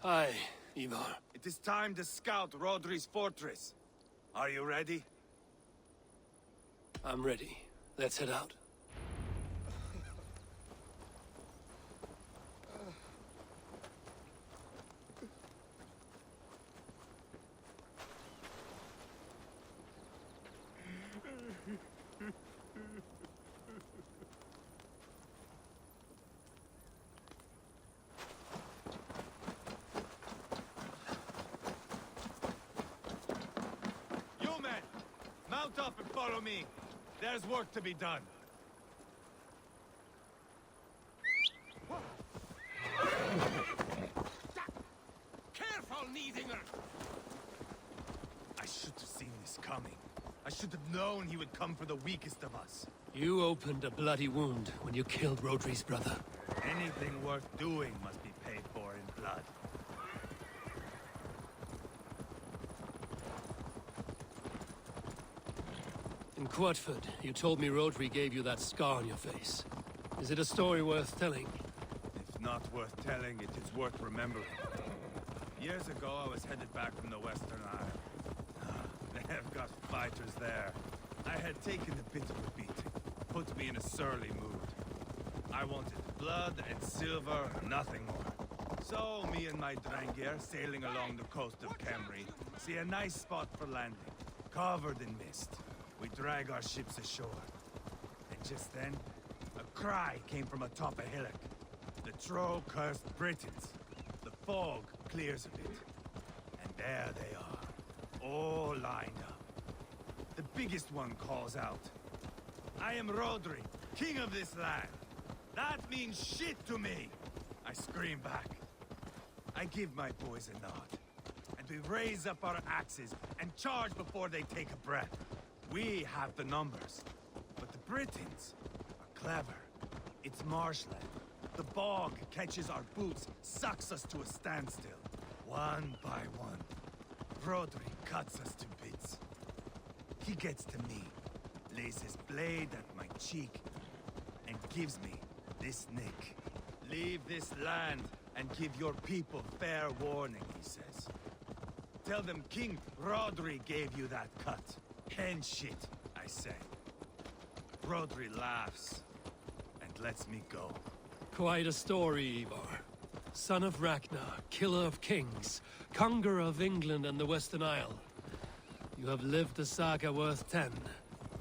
Hi, Eivor. It is time to scout Rodri's fortress. Are you ready? I'm ready. Let's head out. You men! Mount up and follow me. There's work to be done. Careful, Needinger! I should have seen this coming. I should have known he would come for the weakest of us. You opened a bloody wound when you killed Rodri's brother. Anything worth doing must be paid for in blood. In Quatford, you told me Rodri gave you that scar on your face. Is it a story worth telling? If not worth telling, it is worth remembering. Years ago, I was headed back from the Western Isle. They have got fighters there. I had taken a bit of a beating. Put me in a surly mood. I wanted blood and silver, nothing more. So, me and my Drangir, sailing along the coast of Kemri, see a nice spot for landing, covered in mist. We drag our ships ashore. And just then, a cry came from atop a hillock. The troll cursed Britons. The fog clears a bit. And there they are, all lined up. The biggest one calls out, "I am Rodri, king of this land. That means shit to me!" I scream back. I give my boys a nod. And we raise up our axes and charge before they take a breath. We have the numbers. But the Britons are clever. It's marshland. The bog catches our boots, sucks us to a standstill. One by one, Rodri cuts us to bits. He gets to me, lays his blade at my cheek, and gives me this nick. "Leave this land and give your people fair warning," he says. "Tell them King Rodri gave you that cut." "Hen shit," I say. Rodri laughs and lets me go. Quite a story, Eivor. Son of Ragnar, killer of kings, conqueror of England and the Western Isle. You have lived a saga worth 10.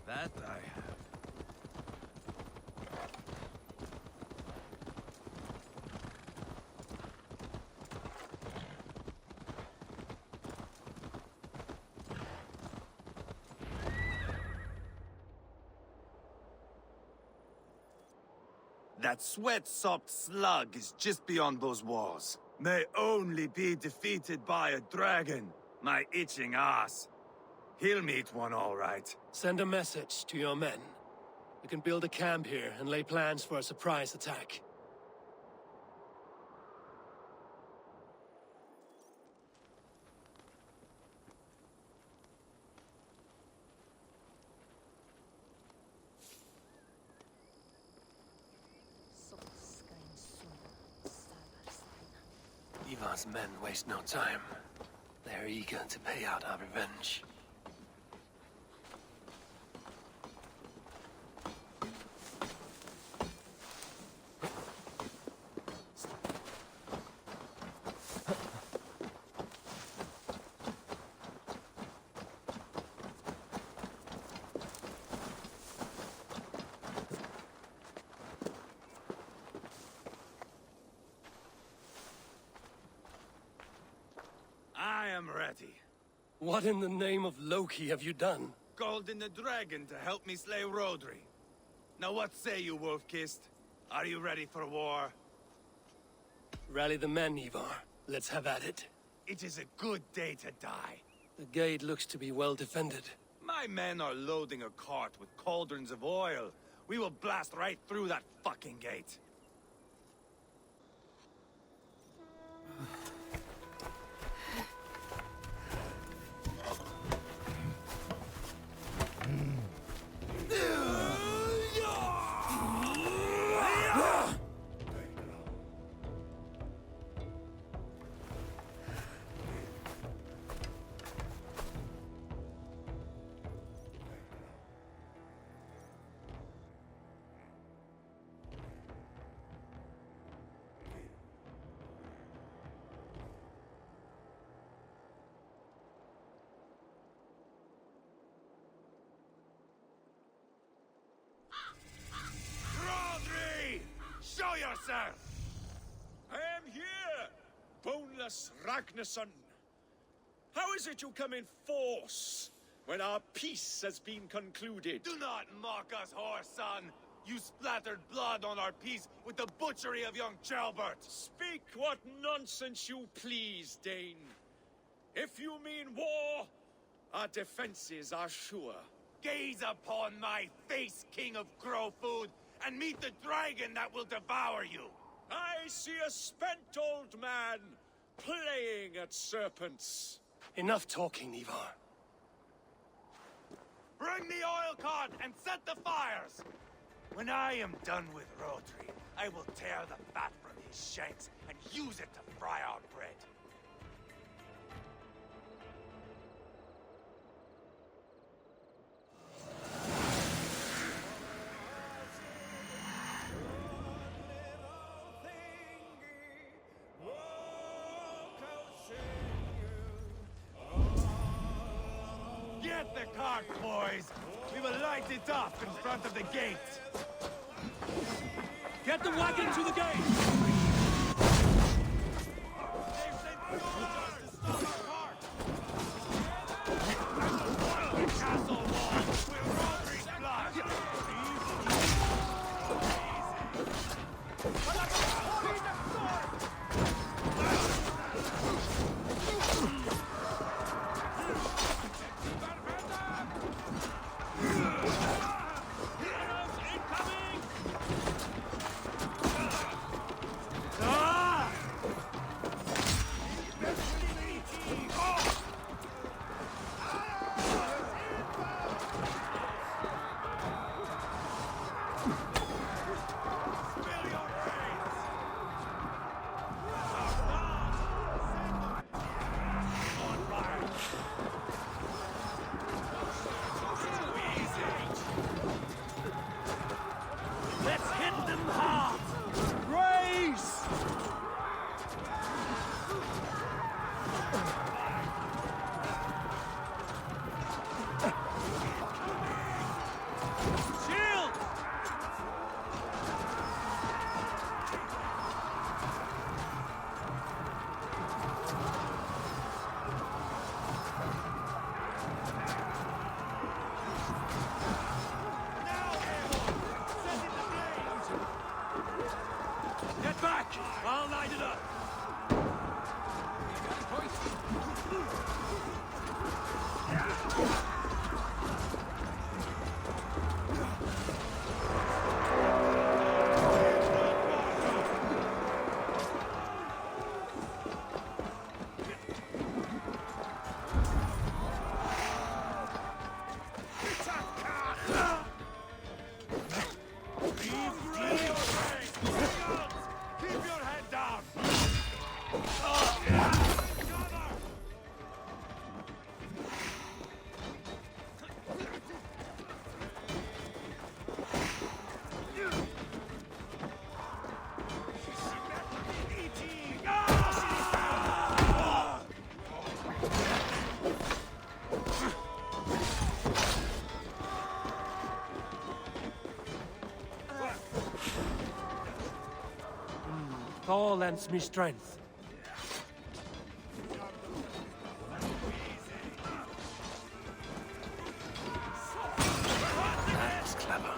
That I have. That sweat-sopped slug is just beyond those walls. May only be defeated by a dragon, my itching ass. He'll meet one all right. Send a message to your men. You can build a camp here and lay plans for a surprise attack. Eivor's men waste no time. They're eager to pay out our revenge. I am ready. What in the name of Loki have you done? Called in the dragon to help me slay Rodri. Now what say you, Wolf-Kissed? Are you ready for war? Rally the men, Eivor. Let's have at it. It is a good day to die. The gate looks to be well defended. My men are loading a cart with cauldrons of oil. We will blast right through that fucking gate. successor! I am here, boneless Ragnarsson. How is it you come in force when our peace has been concluded? Do not mock us, whoreson! You splattered blood on our peace with the butchery of young Gelbert! Speak what nonsense you please, Dane. If you mean war, our defenses are sure. Gaze upon my face, King of Crow Food, and meet the dragon that will devour you! I see a spent old man playing at serpents. Enough talking, Eivor. Bring the oil cart and set the fires! When I am done with Rodri, I will tear the fat from his shanks and use it to fry our bread. Get the cart, boys! We will light it up in front of the gate! Get the wagon to the gate! They've sent soldiers to stop our cart! I will boil the castle wall with Rodri's blood! Let's hit them hard! Race! Shield! Now, Eivor! Set it ablaze! Get back! I'll light it up! Keep your head down! Thor lends me strength. That's clever.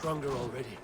stronger already.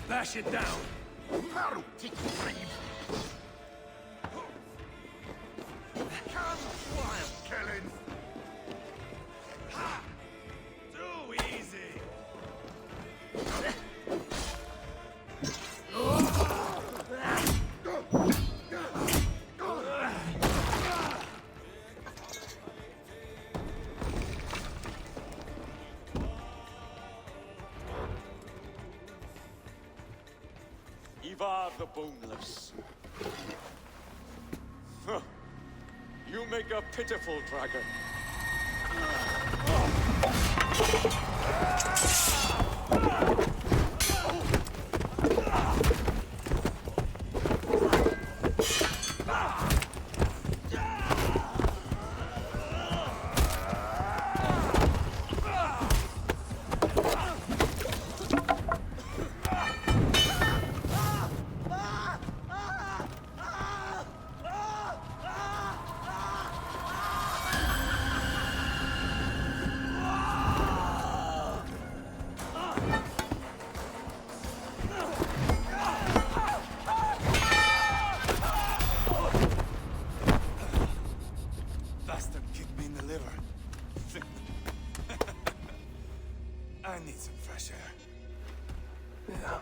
Bash it down! Come, wild killing! Ha! Too easy! Eivor the Boneless. Huh. You make a pitiful dragon. I need some fresh air. Yeah.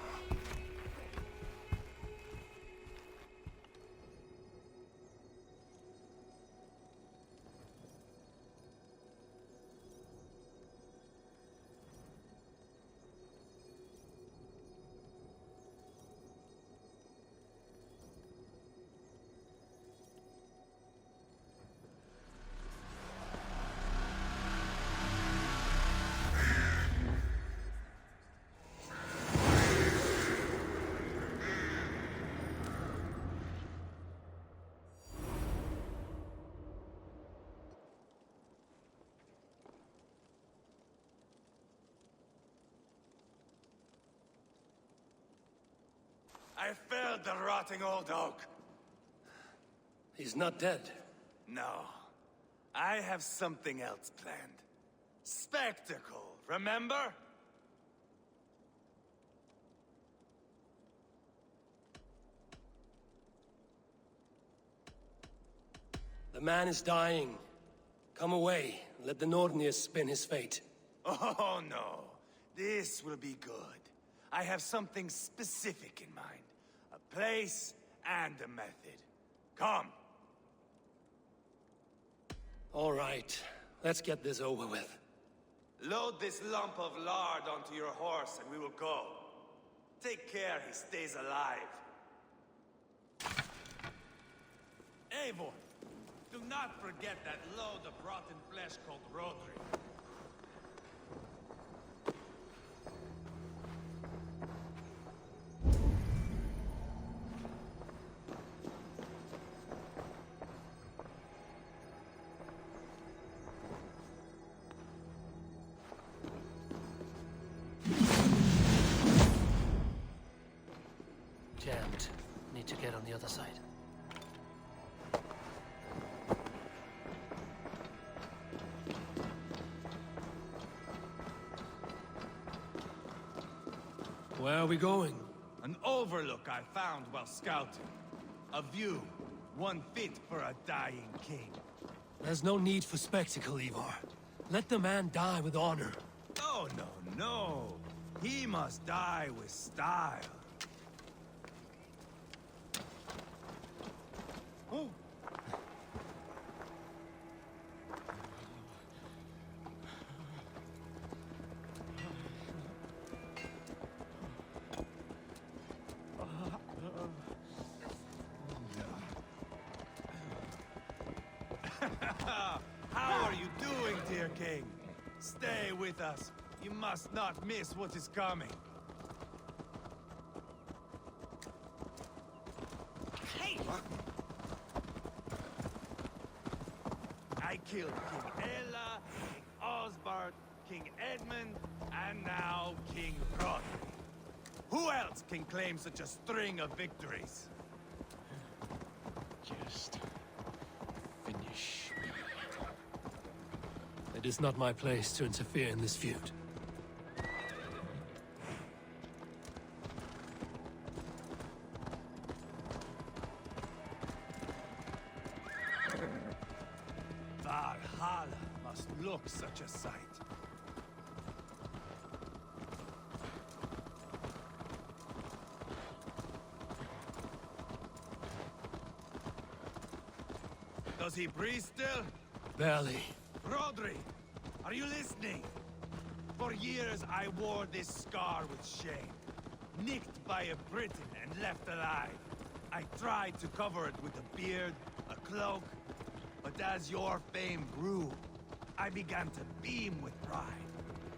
I felled the rotting old oak. He's not dead. No. I have something else planned. Spectacle, remember? The man is dying. Come away. Let the Nordnir spin his fate. Oh, no. This will be good. I have something specific in mind. A place and a method. Come. All right. Let's get this over with. Load this lump of lard onto your horse and we will go. Take care he stays alive. Eivor, do not forget that load of rotten flesh called Rodri. Jammed. Need to get on the other side. Where are we going? An overlook I found while scouting. A view, one fit for a dying king. There's no need for spectacle, Eivor. Let the man die with honor. Oh, no, no. He must die with style. How are you doing, dear king? Stay with us. You must not miss what is coming. Hey! I killed King Ella, King Osbert, King Edmund, and now King Rodri. Who else can claim such a string of victories? Just finish me. It is not my place to interfere in this feud. Valhalla must look such a sight. Does he breathe still? Barely. Rodri, are you listening? For years I wore this scar with shame. Nicked by a Briton and left alive. I tried to cover it with a beard, a cloak, but as your fame grew, I began to beam with pride.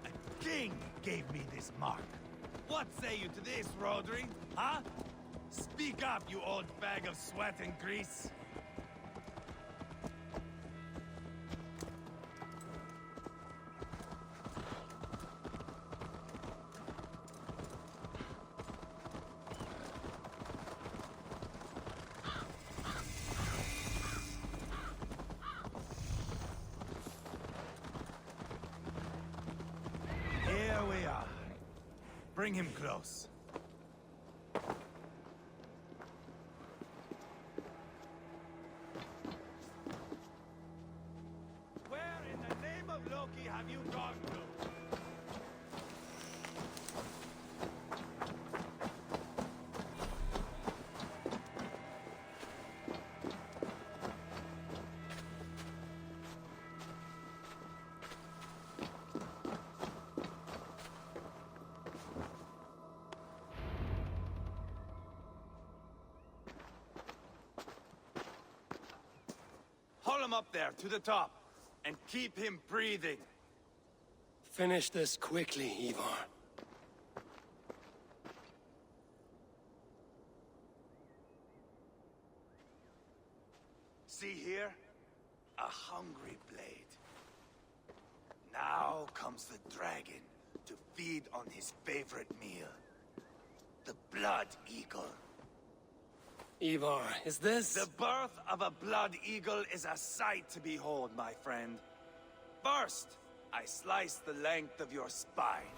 A king gave me this mark. What say you to this, Rodri? Huh? Speak up, you old bag of sweat and grease. Here we are. Bring him close. Where in the name of Loki have you gone to? Haul him up there, to the top, and keep him breathing. Finish this quickly, Eivor. See here? A hungry blade. Now comes the dragon to feed on his favorite meal. The blood eagle. Eivor, is this... The birth of a blood eagle is a sight to behold, my friend. First, I slice the length of your spine.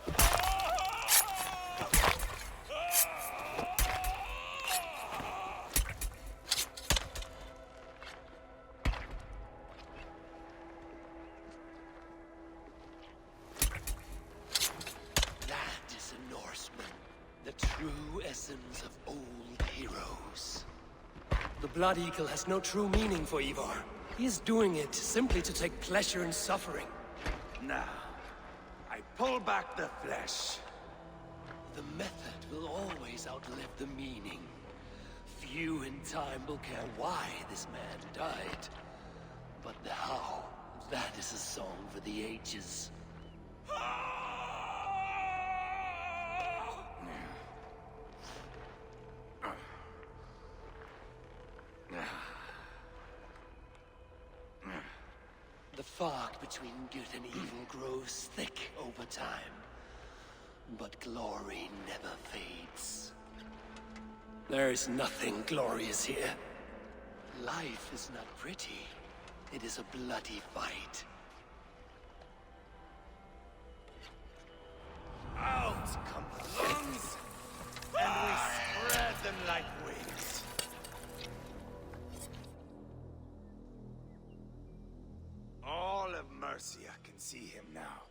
That is a Norseman. The true essence of old heroes. The Blood Eagle has no true meaning for Eivor. He is doing it simply to take pleasure in suffering. Now, I pull back the flesh. The method will always outlive the meaning. Few in time will care why this man died. But the how, that is a song for the ages. The fog between good and evil grows thick over time. But glory never fades. There is nothing glorious here. Life is not pretty. It is a bloody fight. Out come the lungs, and we spread them like wings. All of Mercia can see him now.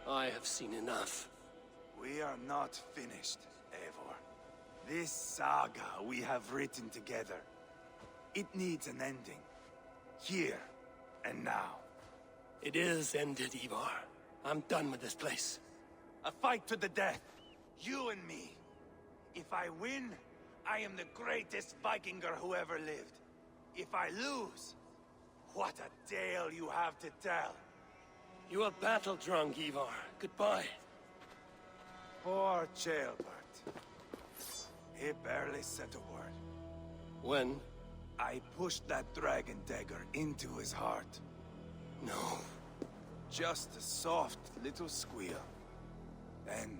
I have seen enough. We are not finished, Eivor. This saga we have written together, it needs an ending. Here and now. It is ended, Eivor. I'm done with this place. A fight to the death. You and me. If I win, I am the greatest Vikinger who ever lived. If I lose, what a tale you have to tell. You are battle-drunk, Eivor. Goodbye. Poor Ceolbert. He barely said a word. When? I pushed that dragon dagger into his heart. No. Just a soft little squeal. Then,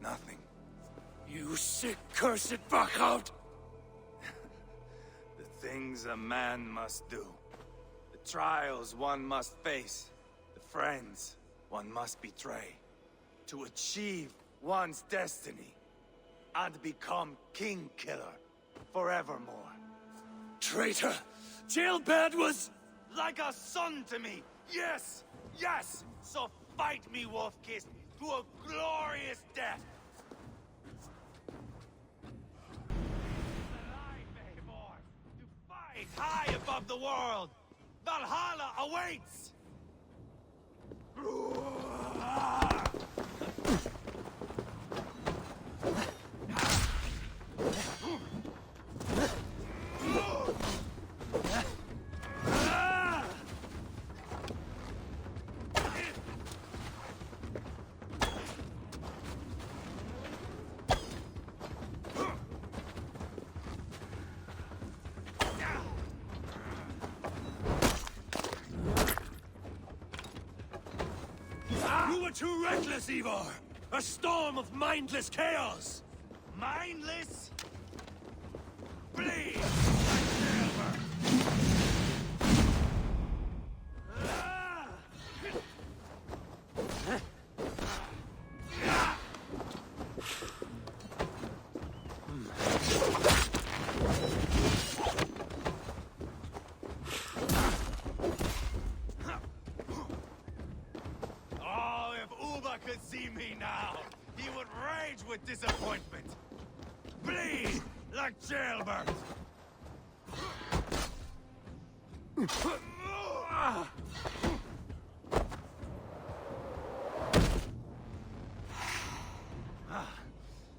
nothing. You sick, cursed fuck-out! The things a man must do. The trials one must face. The friends one must betray. To achieve one's destiny. And become king-killer forevermore. Traitor! Ceolbert was... Like a son to me! Yes! Yes! So fight me, Wolf-Kissed, to a glorious death! Alive, Eivor! To fight high above the world! Valhalla awaits! You were too reckless, Eivor! A storm of mindless chaos! Mindless? Bleed! Oh, if Uba could see me now, he would rage with disappointment. Bleed like Ceolbert.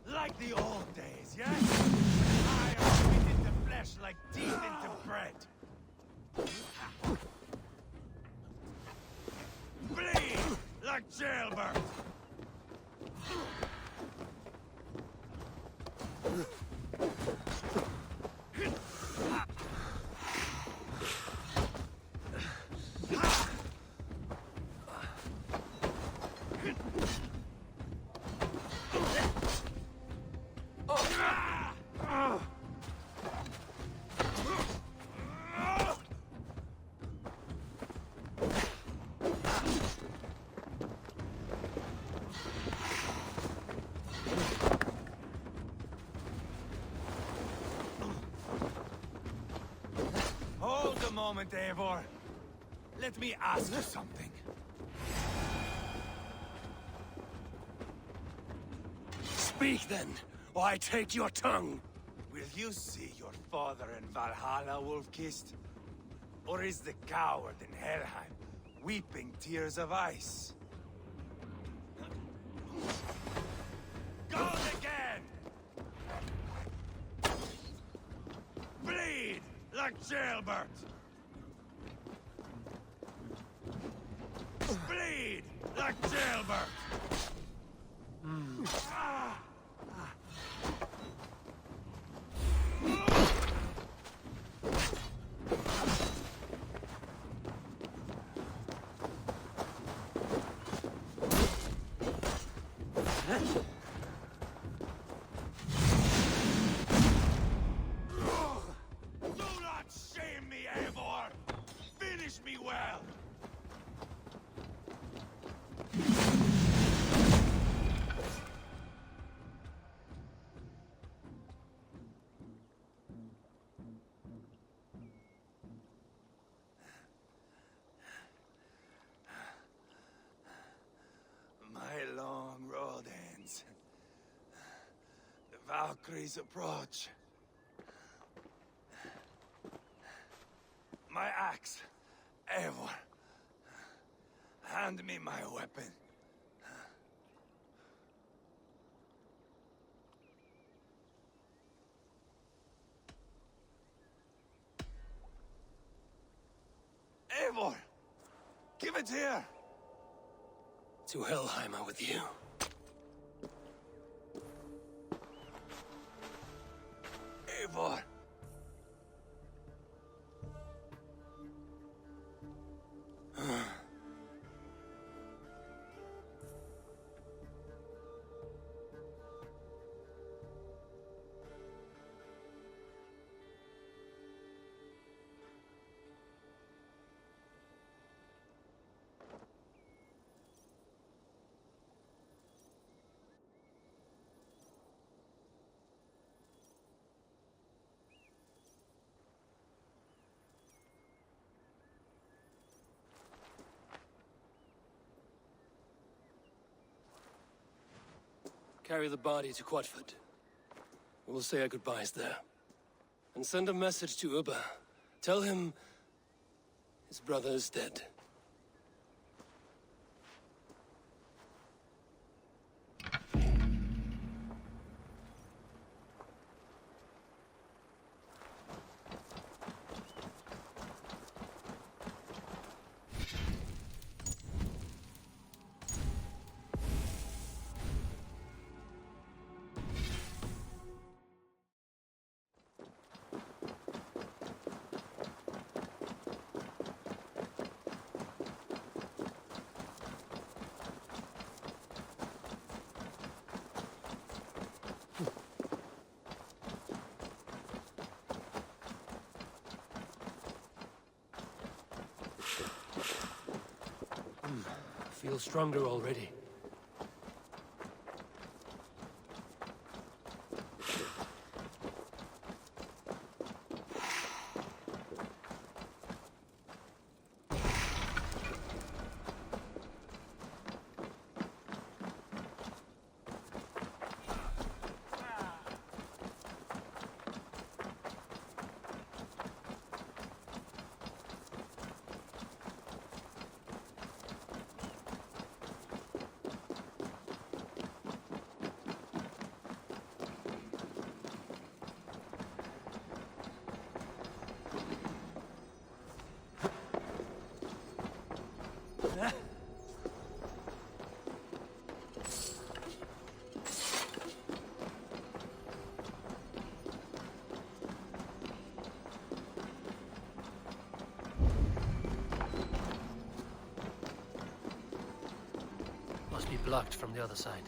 Like the old days, yes? I am bit into flesh like teeth into bread. Bleed like Ceolbert. Hold a moment, Eivor. Let me ask you something. Speak then, or I take your tongue! Will you see your father in Valhalla, Wolf-Kissed? Or is the coward in Helheim weeping tears of ice? Goes again! Bleed like Ceolbert! Bleed like Ceolbert! Do not shame me, Eivor! Finish me well! Valkyries approach. My axe, Eivor. Hand me my weapon. Eivor! Give it here! To Hellheimer with you. Eivor! Carry the body to Quatford. We'll say our goodbyes there. And send a message to Uber. Tell him his brother is dead. Feel stronger already. Must be blocked from the other side.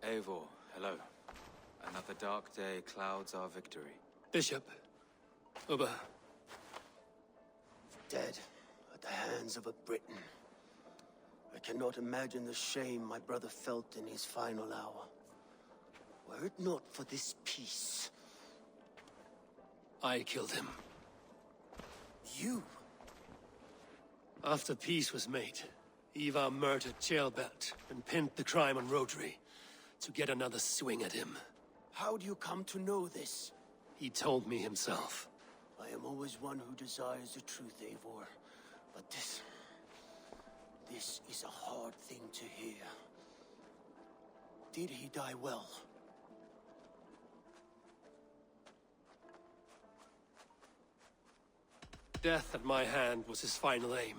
Eivor, hello. Another dark day clouds our victory. Bishop. Uber. Dead at the hands of a Briton. I cannot imagine the shame my brother felt in his final hour. Were it not for this peace... I killed him. You? After peace was made, Eivor murdered Jailbelt and pinned the crime on Rotary to get another swing at him. How do you come to know this? He told me himself. I am always one who desires the truth, Eivor. But this is a hard thing to hear. Did he die well? Death at my hand was his final aim.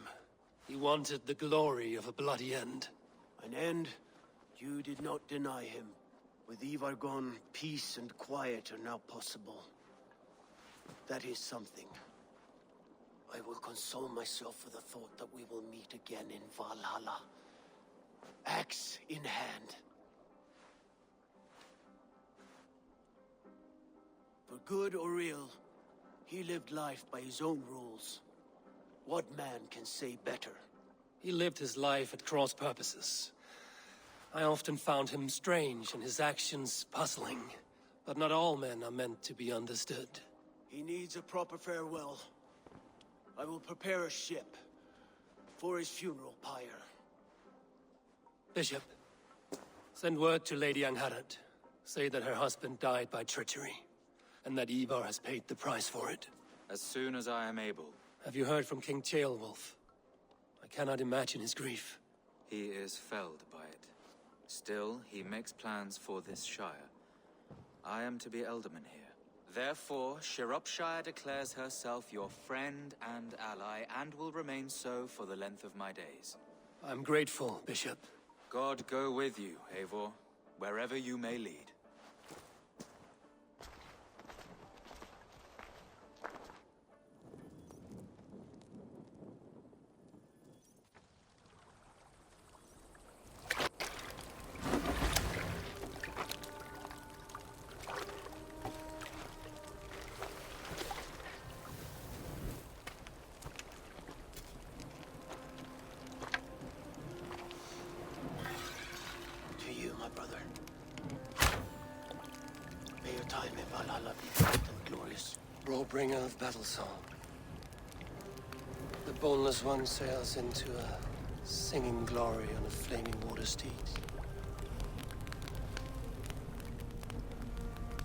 He wanted the glory of a bloody end. An end you did not deny him. With Eivor gone, peace and quiet are now possible. That is something. I will console myself for the thought that we will meet again in Valhalla. Axe in hand. For good or ill, he lived life by his own rules. What man can say better? He lived his life at cross purposes. I often found him strange and his actions puzzling. But not all men are meant to be understood. He needs a proper farewell. I will prepare a ship for his funeral pyre. Bishop, send word to Lady Angharad. Say that her husband died by treachery, and that Eivor has paid the price for it. As soon as I am able. Have you heard from King Ceolwulf? I cannot imagine his grief. He is felled by it. Still, he makes plans for this shire. I am to be Elderman here. Therefore, Shropshire declares herself your friend and ally, and will remain so for the length of my days. I'm grateful, Bishop. God go with you, Eivor, wherever you may lead. To you, my brother. May your time in Valhalla be bright and glorious. Broadbringer of battle song. The boneless one sails into a singing glory on a flaming water steed.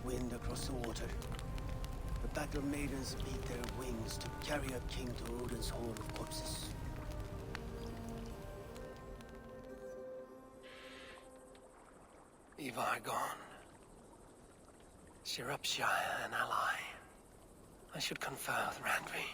Wind across the water. The battle maidens beat their wings to carry a king to Odin's hall of corpses. Eivor gone. Shropshire an ally. I should confer with Randvi.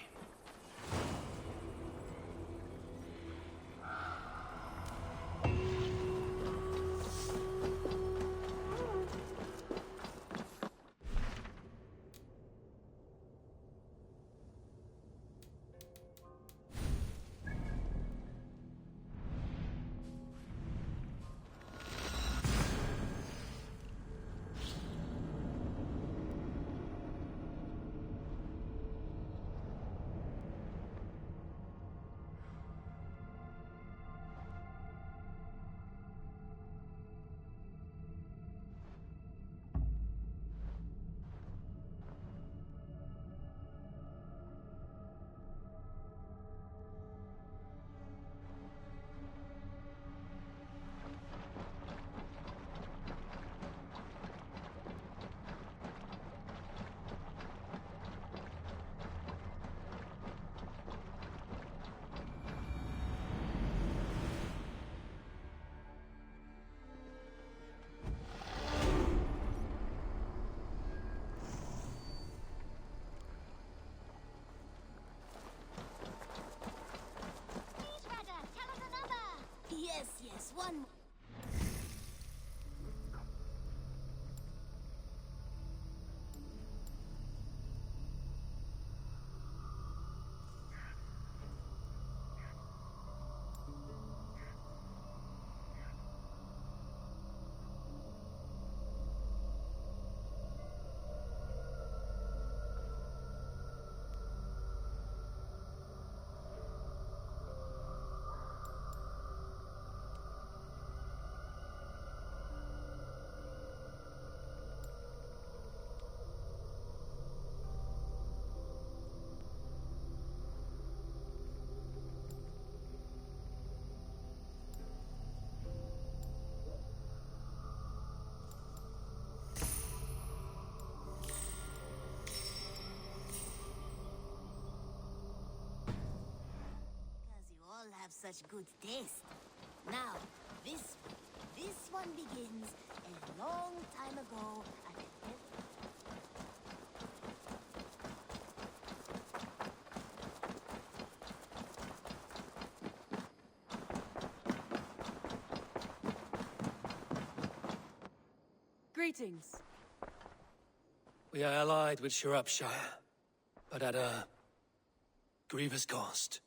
Yes, one. such good taste. Now, this one begins a long time ago at the Greetings. We are allied with Shropshire, but at a grievous cost.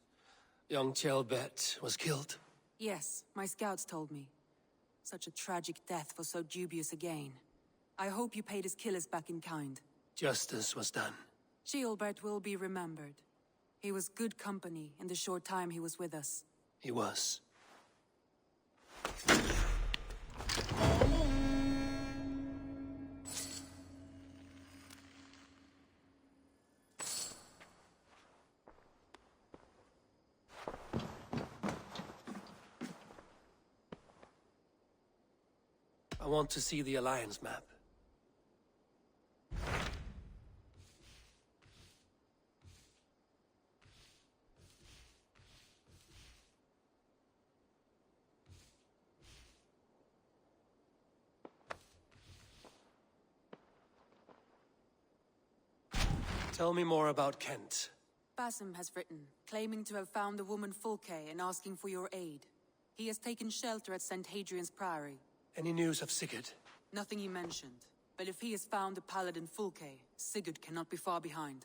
Young Chelbet was killed. Yes, my scouts told me. Such a tragic death for so dubious a gain. I hope you paid his killers back in kind. Justice was done. Ceolbert will be remembered. He was good company in the short time he was with us. He was. I want to see the Alliance map. Tell me more about Kent. Basim has written, claiming to have found the woman Fulke and asking for your aid. He has taken shelter at St. Hadrian's Priory. Any news of Sigurd? Nothing he mentioned. But if he has found the paladin Fulke, Sigurd cannot be far behind.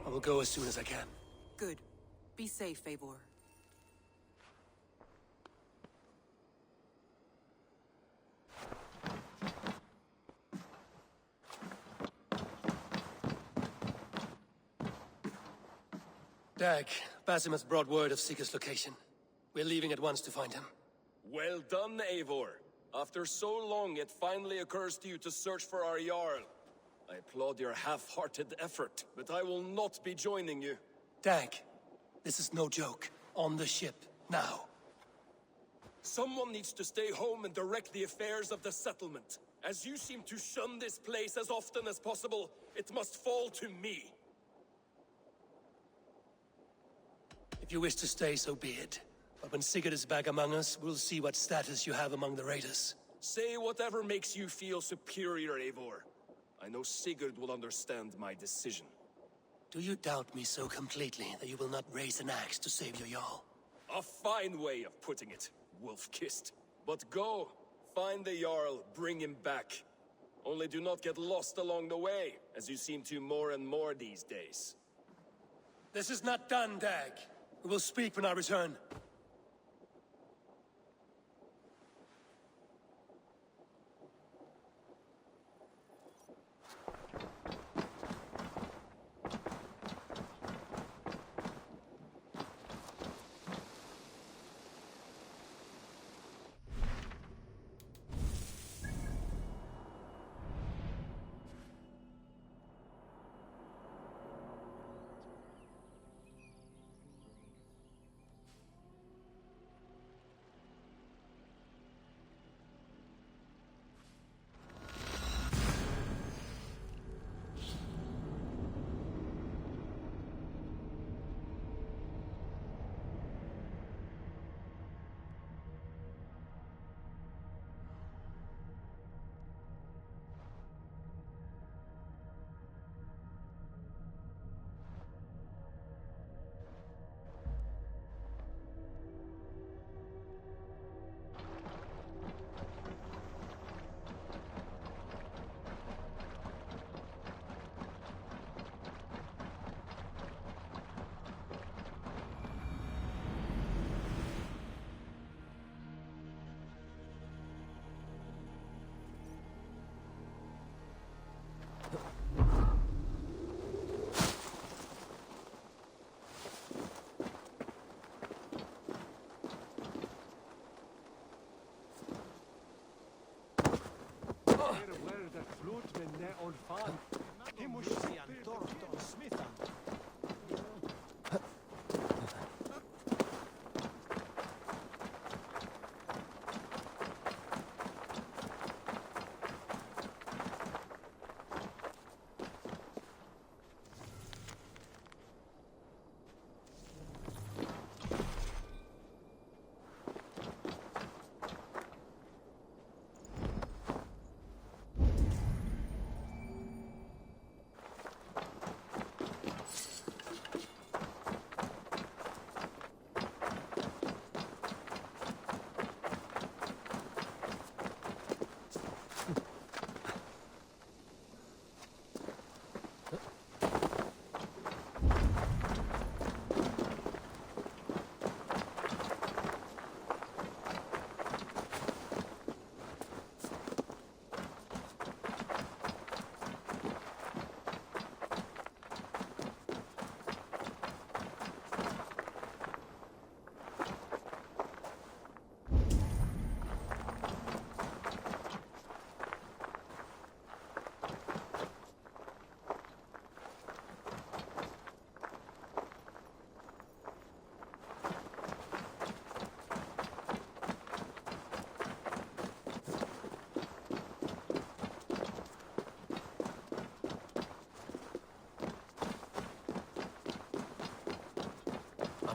I will go as soon as I can. Good. Be safe, Eivor. Dag, Basim has brought word of Sigurd's location. We're leaving at once to find him. Well done, Eivor. After so long, it finally occurs to you to search for our Jarl. I applaud your half-hearted effort, but I will not be joining you. Dag, this is no joke. On the ship, now. Someone needs to stay home and direct the affairs of the settlement. As you seem to shun this place as often as possible, it must fall to me. If you wish to stay, so be it. But when Sigurd is back among us, we'll see what status you have among the raiders. Say whatever makes you feel superior, Eivor. I know Sigurd will understand my decision. Do you doubt me so completely that you will not raise an axe to save your Jarl? A fine way of putting it, wolf-kissed. But go, find the Jarl, bring him back. Only do not get lost along the way, as you seem to more and more these days. This is not done, Dag. We will speak when I return.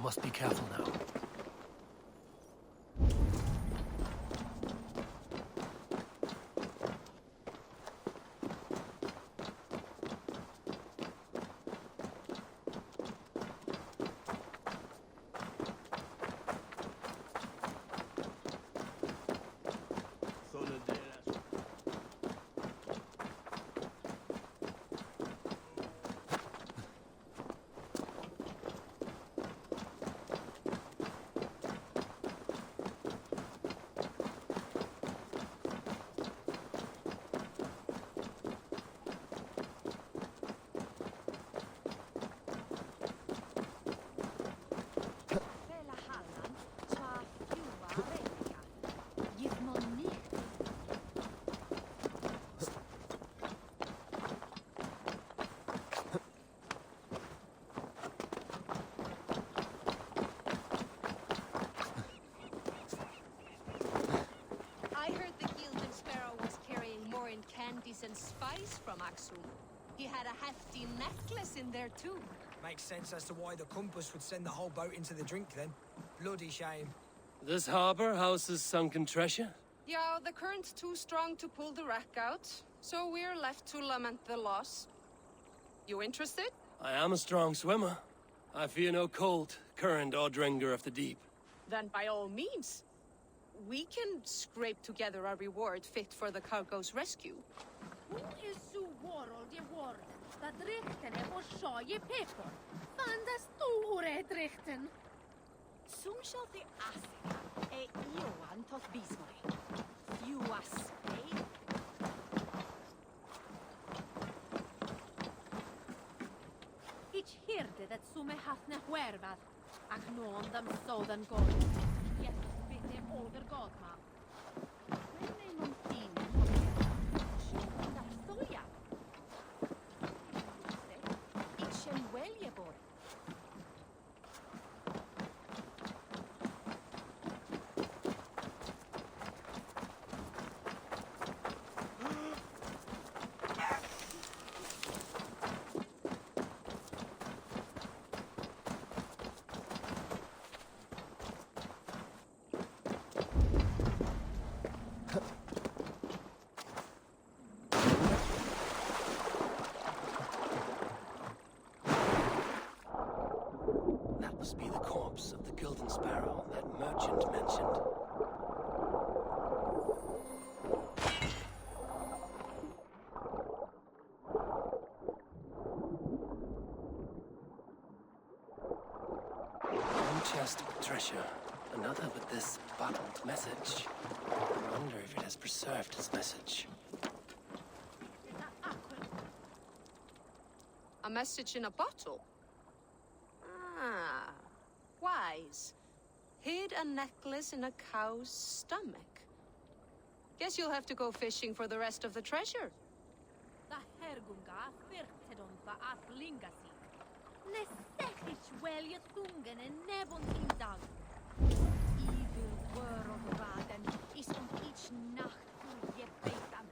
must be careful now. Candies and spice from Axum. He had a hefty necklace in there too. Makes sense as to why the compass would send the whole boat into the drink then. Bloody shame. This harbor houses sunken treasure? Yeah, the current's too strong to pull the wreck out, so we're left to lament the loss. You interested? I am a strong swimmer. I fear no cold, current, or dringer of the deep. Then by all means. We can scrape together a reward fit for the cargo's rescue. Who is so world je worden? Dat richten er voor saaie pepper. Van de store richten. Sum shall the Asika, Ioan tot Bismoi. Fuas, Ich hörte dat summe haft ne huervad. Ach nån dem sådan god. Yes, bitte older god ma. Men är någonting som där soja. Itchen Weljebor. That must be the corpse of the Golden Sparrow that merchant mentioned. One chest with treasure, another with this bottled message. I wonder if it has preserved its message. A message in a bottle? Ah, wise. Hid a necklace in a cow's stomach. Guess you'll have to go fishing for the rest of the treasure. Da hergunga firtedon va atlingasi. Nesechich welje tungen en nebon in dag. Evil world raden is om each nacht to je betan.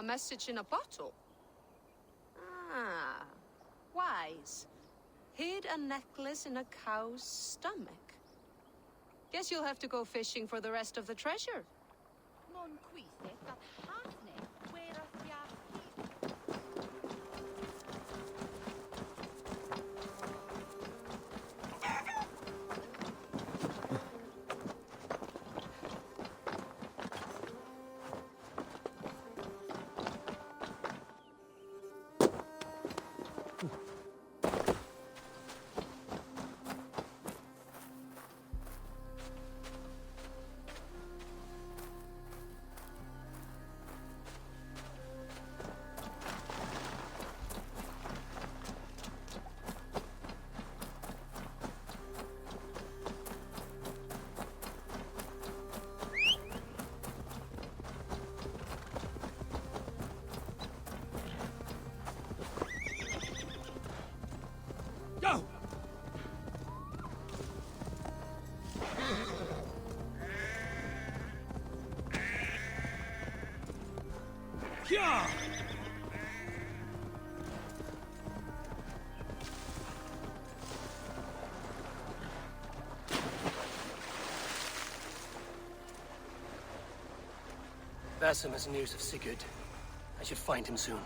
message in a bottle. Ah, wise. Hid a necklace in a cow's stomach. Guess you'll have to go fishing for the rest of the treasure. Non quise dat hasne, whereas we are Go! Yeah! Basim has news of Sigurd. I should find him soon.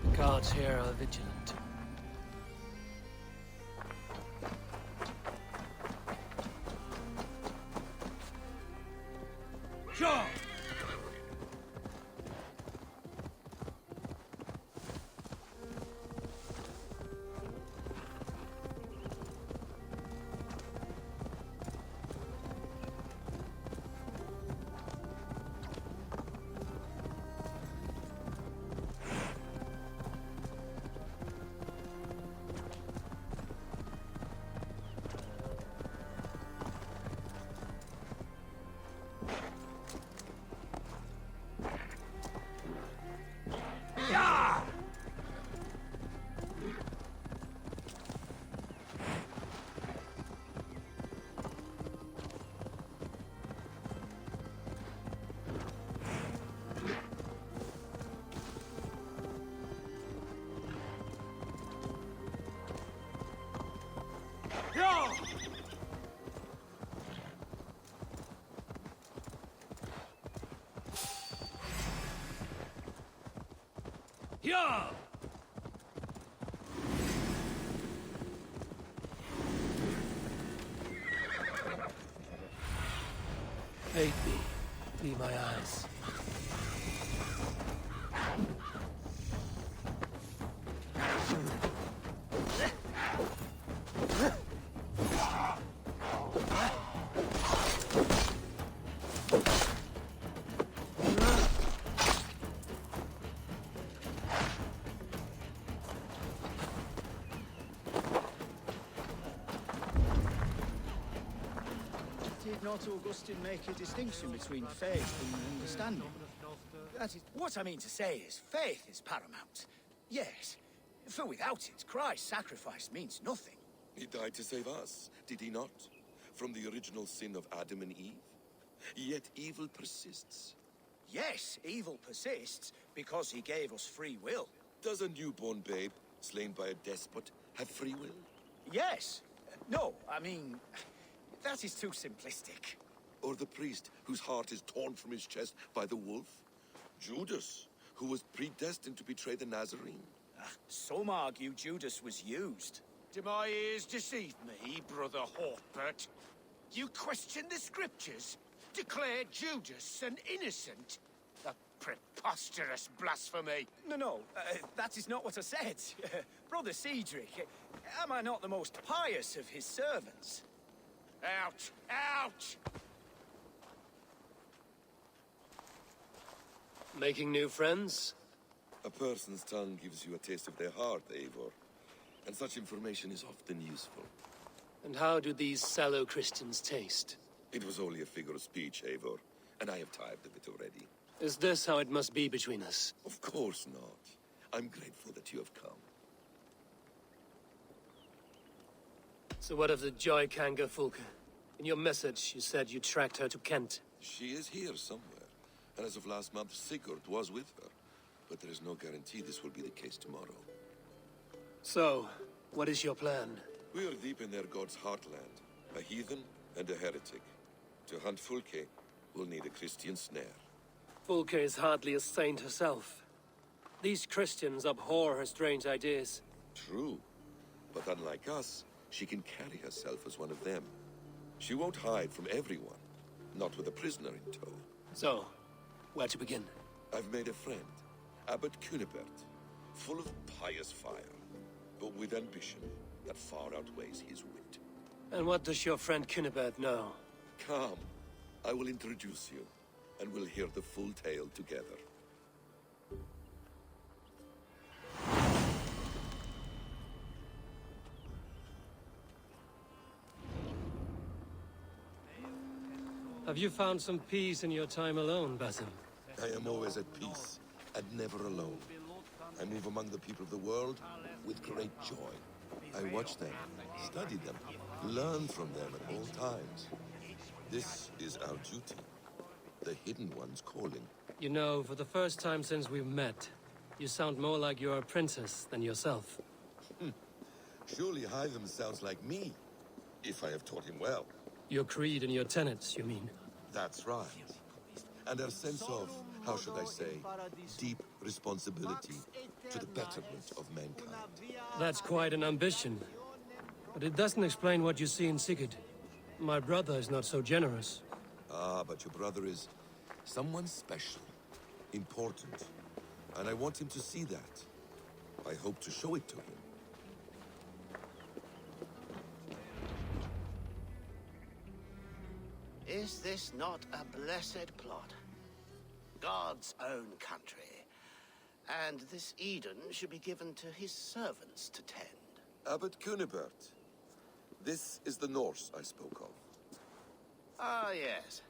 The guards here are vigilant. Sure! Yeah! Aid me. Be my eyes. Did not Augustine make a distinction between faith and understanding? That is, what I mean to say is, faith is paramount. Yes, for without it, Christ's sacrifice means nothing. He died to save us, did he not? From the original sin of Adam and Eve? Yet evil persists. Yes, evil persists because he gave us free will. Does a newborn babe, slain by a despot, have free will? Yes. No, I mean, that is too simplistic. Or the priest whose heart is torn from his chest by the wolf? Judas, who was predestined to betray the Nazarene? Some argue Judas was used. Do my ears deceive me, Brother Hortbert? You question the scriptures? Declare Judas an innocent? A preposterous blasphemy! No, that is not what I said. Brother Cedric, am I not the most pious of his servants? Out! Out! Making new friends? A person's tongue gives you a taste of their heart, Eivor. and such information is often useful. And how do these sallow Christians taste? It was only a figure of speech, Eivor, and I have tired of it already. Is this how it must be between us? Of course not. I'm grateful that you have come. So what of the Joy Kanga Fulke? In your message, you said you tracked her to Kent. She is here somewhere, and as of last month, Sigurd was with her. But there is no guarantee this will be the case tomorrow. So, what is your plan? We are deep in their god's heartland, a heathen and a heretic. To hunt Fulke, we'll need a Christian snare. Fulke is hardly a saint herself. These Christians abhor her strange ideas. True, but unlike us, she can carry herself as one of them. She won't hide from everyone, not with a prisoner in tow. So, where to begin? I've made a friend, Abbot Cunibert, full of pious fire, but with ambition that far outweighs his wit. And what does your friend Cunibert know? Come, I will introduce you, and we'll hear the full tale together. Have you found some peace in your time alone, Basim? I am always at peace, and never alone. I move among the people of the world with great joy. I watch them, study them, learn from them at all times. This is our duty. The Hidden One's calling. You know, for the first time since we've met, you sound more like you're a princess than yourself. Surely Hytham sounds like me, if I have taught him well. Your creed and your tenets, you mean? That's right. And our sense of, how should I say, deep responsibility to the betterment of mankind. That's quite an ambition. But it doesn't explain what you see in Sigurd. My brother is not so generous. Ah, but your brother is someone special, important. And I want him to see that. I hope to show it to him. Is this not a blessed plot? God's own country. And this Eden should be given to his servants to tend. Abbot Cunibert. This is the Norse I spoke of. Ah, yes.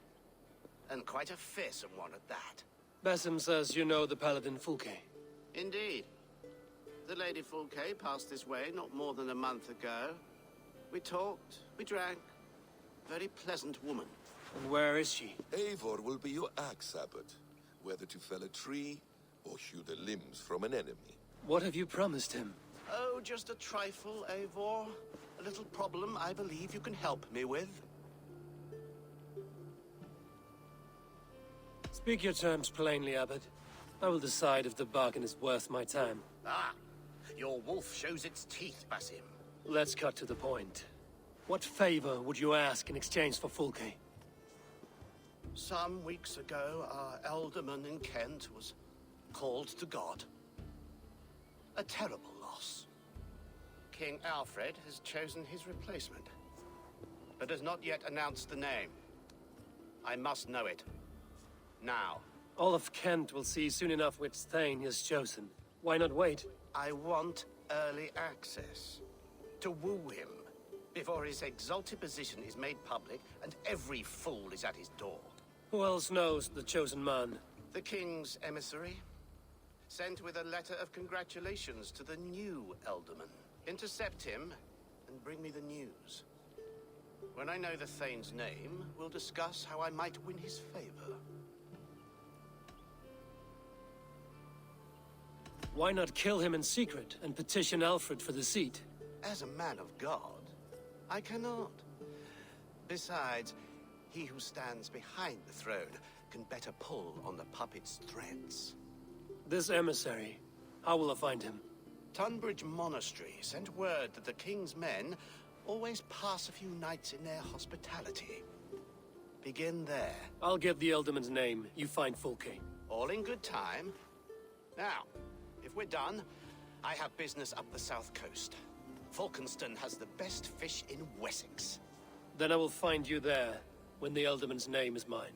And quite a fearsome one at that. Basim says you know the paladin Fulke. Indeed. The Lady Fulke passed this way not more than a month ago. We talked, we drank. Very pleasant woman. And where is she? Eivor will be your axe, Abbot. Whether to fell a tree or hew the limbs from an enemy. What have you promised him? Oh, just a trifle, Eivor. A little problem I believe you can help me with. Speak your terms plainly, Abbot. I will decide if the bargain is worth my time. Ah, your wolf shows its teeth, Basim. Let's cut to the point. What favor would you ask in exchange for Fulke? Some weeks ago, our alderman in Kent was called to God. A terrible loss. King Alfred has chosen his replacement, but has not yet announced the name. I must know it. Now. All of Kent will see soon enough which Thane he has chosen. Why not wait? I want early access. To woo him, before his exalted position is made public and every fool is at his door. Who else knows the chosen man? The king's emissary, sent with a letter of congratulations to the new alderman. Intercept him and bring me the news. When I know the Thane's name, we'll discuss how I might win his favor. Why not kill him in secret and petition Alfred for the seat? As a man of God, I cannot. Besides, he who stands behind the throne can better pull on the puppet's threads. This emissary, how will I find him? Tunbridge Monastery sent word that the king's men always pass a few nights in their hospitality. Begin there. I'll get the Elderman's name. You find Fulke. All in good time. Now, if we're done, I have business up the south coast. Falkenston has the best fish in Wessex. Then I will find you there, when the Elderman's name is mine.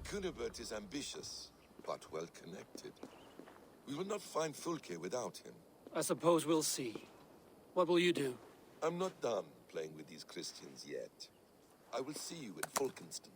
Cunibert is ambitious, but well connected. We will not find Fulke without him. I suppose we'll see. What will you do? I'm not done playing with these Christians yet. I will see you in Fulkenston.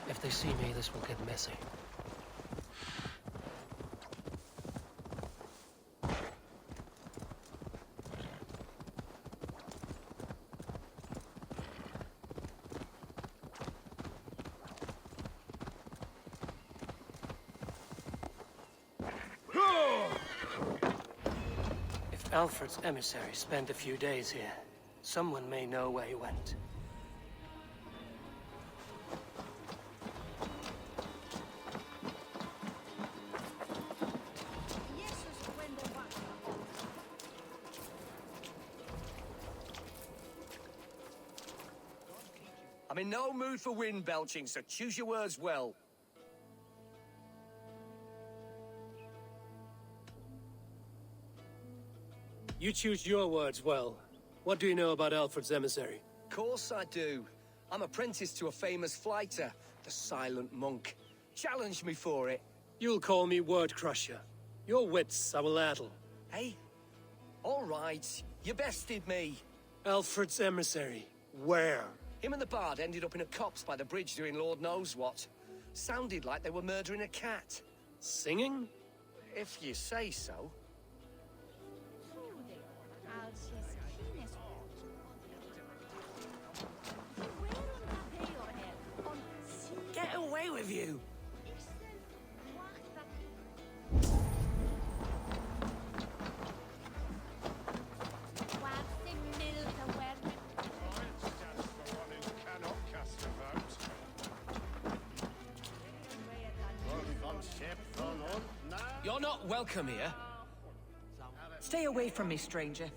If they see me, this will get messy. If Alfred's emissary spent a few days here, someone may know where he went. I'm in no mood for wind belching, so choose your words well. You choose your words well. What do you know about Alfred's emissary? Course I do. I'm apprentice to a famous fighter, the Silent Monk. Challenge me for it. You'll call me Word Crusher. Your wits I will addle. Hey? All right, you bested me. Alfred's emissary. Where? Him and the bard ended up in a copse by the bridge doing Lord knows what. Sounded like they were murdering a cat. Singing? If you say so. Get away with you! You're not welcome here. Stay away from me, stranger.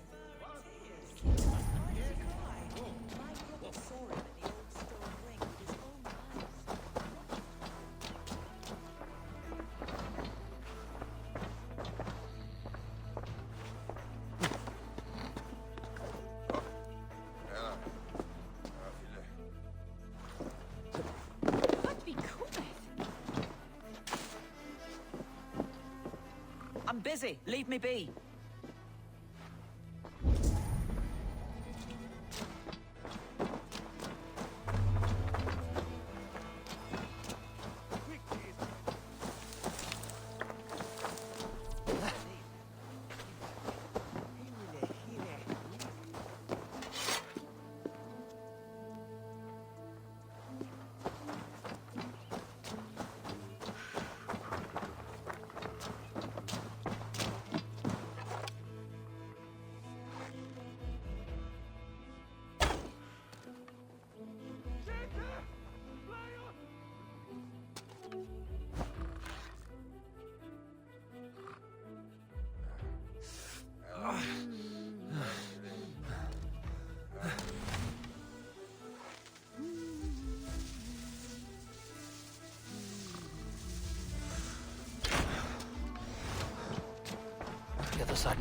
I'm busy. Leave me be.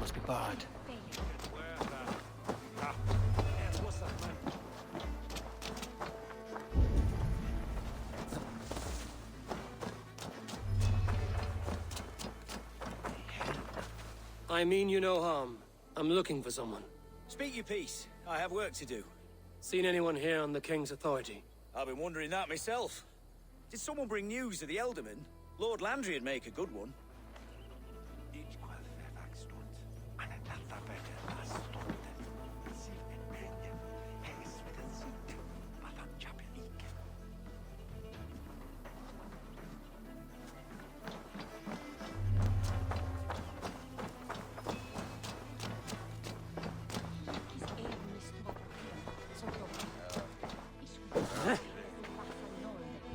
must be barred. I mean you no harm. I'm looking for someone. Speak your piece. I have work to do. Seen anyone here on the King's authority? I've been wondering that myself. Did someone bring news of the Elderman? Lord Landry'd make a good one.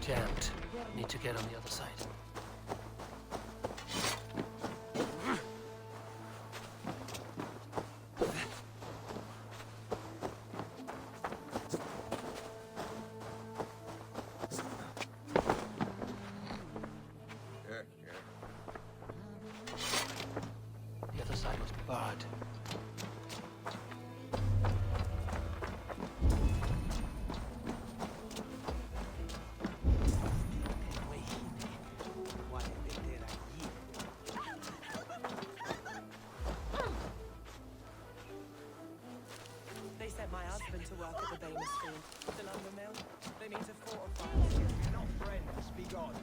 Jammed. Need to get on the other side. The other side was barred. They sent my husband to work at the Bamus Field. The lumber mill. They need to fortify us. You're not friends. Be gone.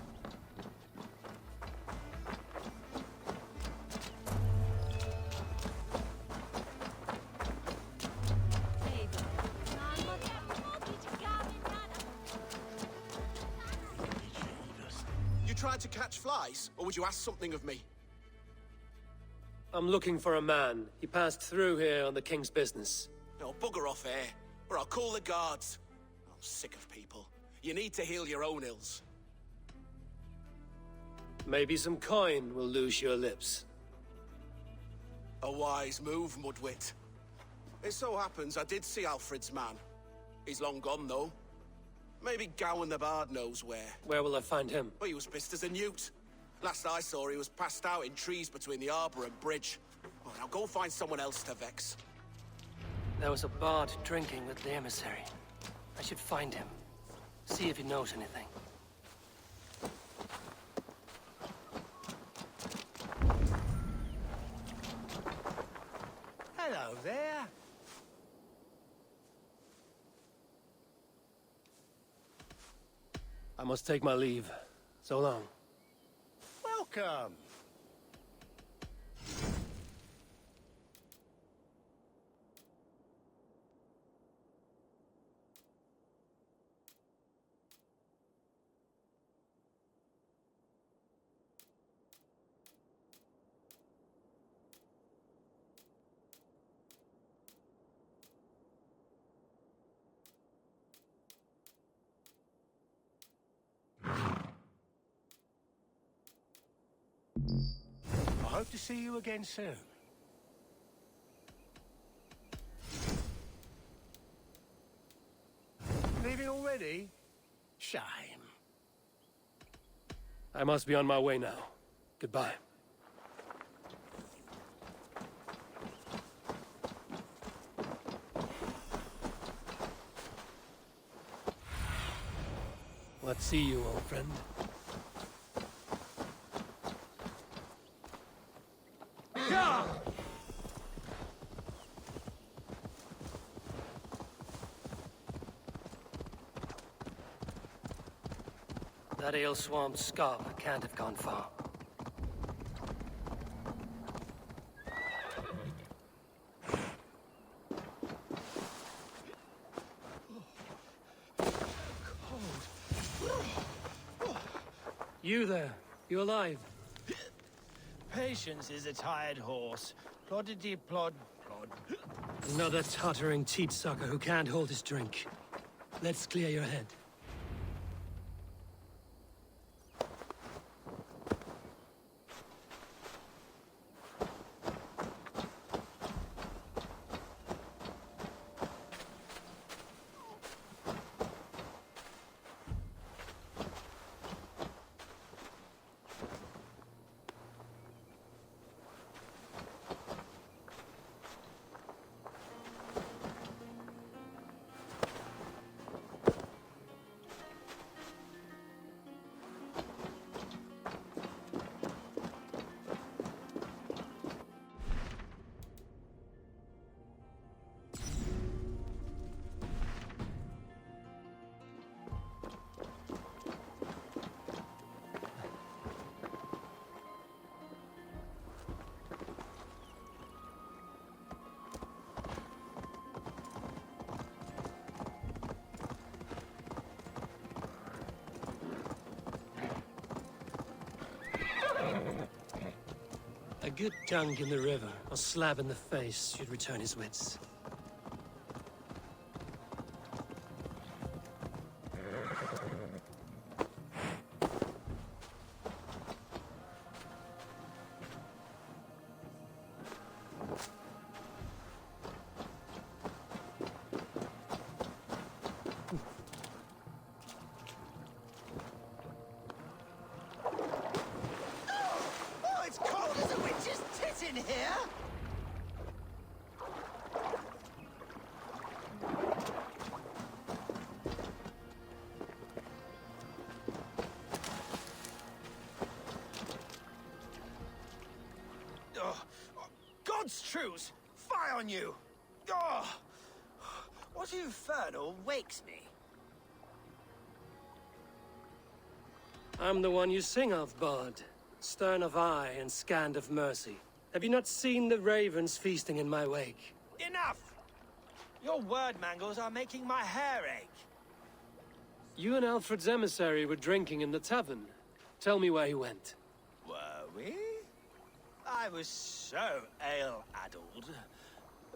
You tried to catch flies, or would you ask something of me? I'm looking for a man. He passed through here on the King's business. No, bugger off here, or I'll call the guards. I'm sick of people. You need to heal your own ills. Maybe some coin will loose your lips. A wise move, Mudwit. It so happens I did see Alfred's man. He's long gone, though. Maybe Gowan the Bard knows where. Where will I find him? Well, he was pissed as a newt. Last I saw, he was passed out in trees between the arbor and bridge. Well, now go find someone else to vex. There was a bard drinking with the emissary. I should find him. See if he knows anything. Hello there. I must take my leave. So long. Welcome. I hope to see you again soon. Leaving already? Shame. I must be on my way now. Goodbye. Let's see you, old friend. That ale-swamped scab can't have gone far. You there? You alive? Patience is a tired horse. Ploddity plod plod. Another tottering teat-sucker who can't hold his drink. Let's clear your head. A good dunk in the river, or slap in the face should return his wits. Oh, it's cold as a witch's tit in here! Oh, God's truce! Fie on you! Oh, what infernal wakes me? I'm the one you sing of, Bard. Stern of eye and scant of mercy. Have you not seen the ravens feasting in my wake? Enough! Your word mangles are making my hair ache. You and Alfred's emissary were drinking in the tavern. Tell me where he went. Were we? I was so ale-addled.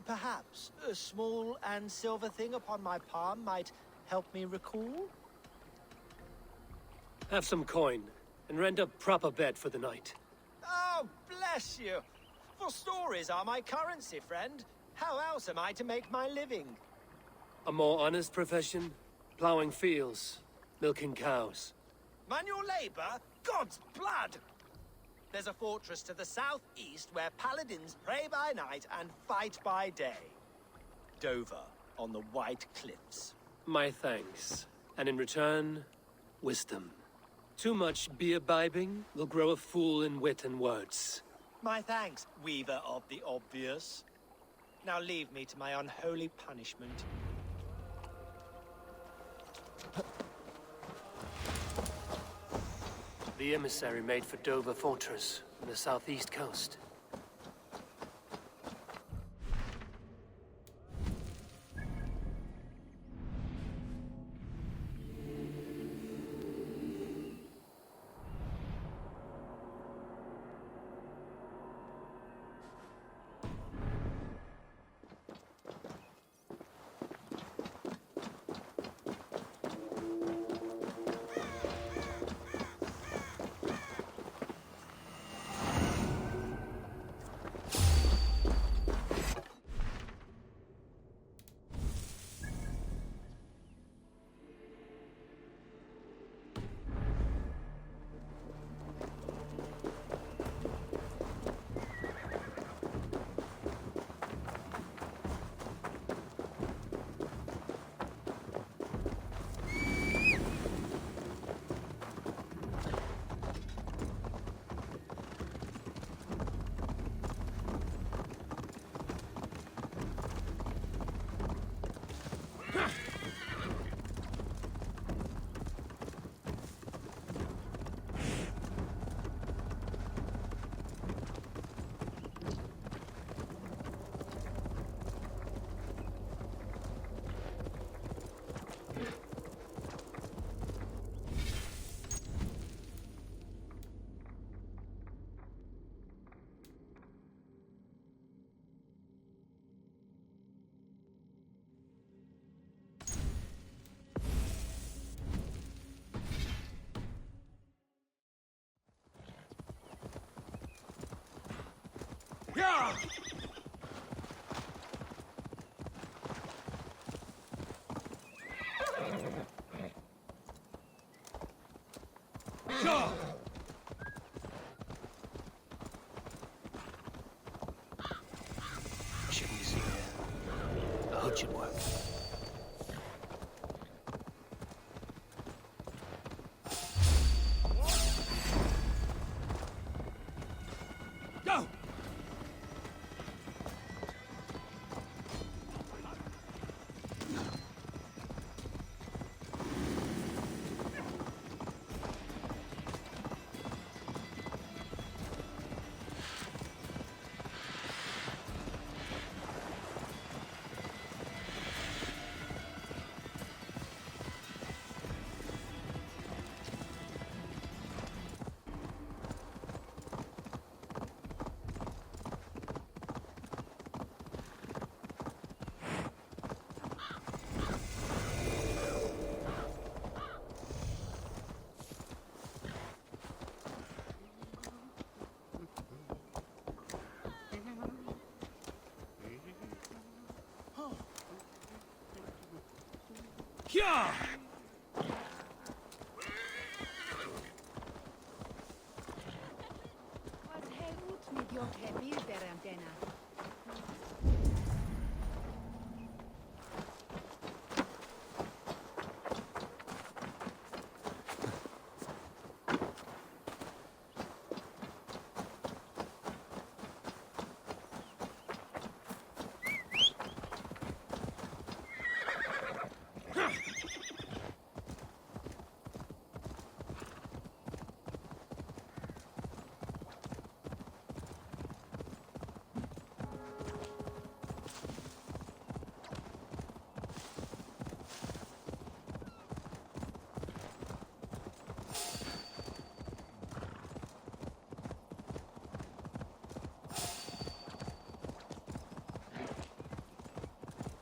Perhaps a small and silver thing upon my palm might help me recall? Have some coin, and rent a proper bed for the night. Oh, bless you! For stories are my currency, friend. How else am I to make my living? A more honest profession? Plowing fields, milking cows. Manual labor? God's blood! There's a fortress to the southeast where paladins pray by night and fight by day. Dover, on the White Cliffs. My thanks. And in return, wisdom. Too much beer-bibbing will grow a fool in wit and words. My thanks, weaver of the obvious. Now leave me to my unholy punishment. The emissary made for Dover Fortress on the southeast coast. Yeah! Sure! Shouldn't be seen here. A hood should work. Go! Yeah! Wat hij moet met jouw bilderantenne.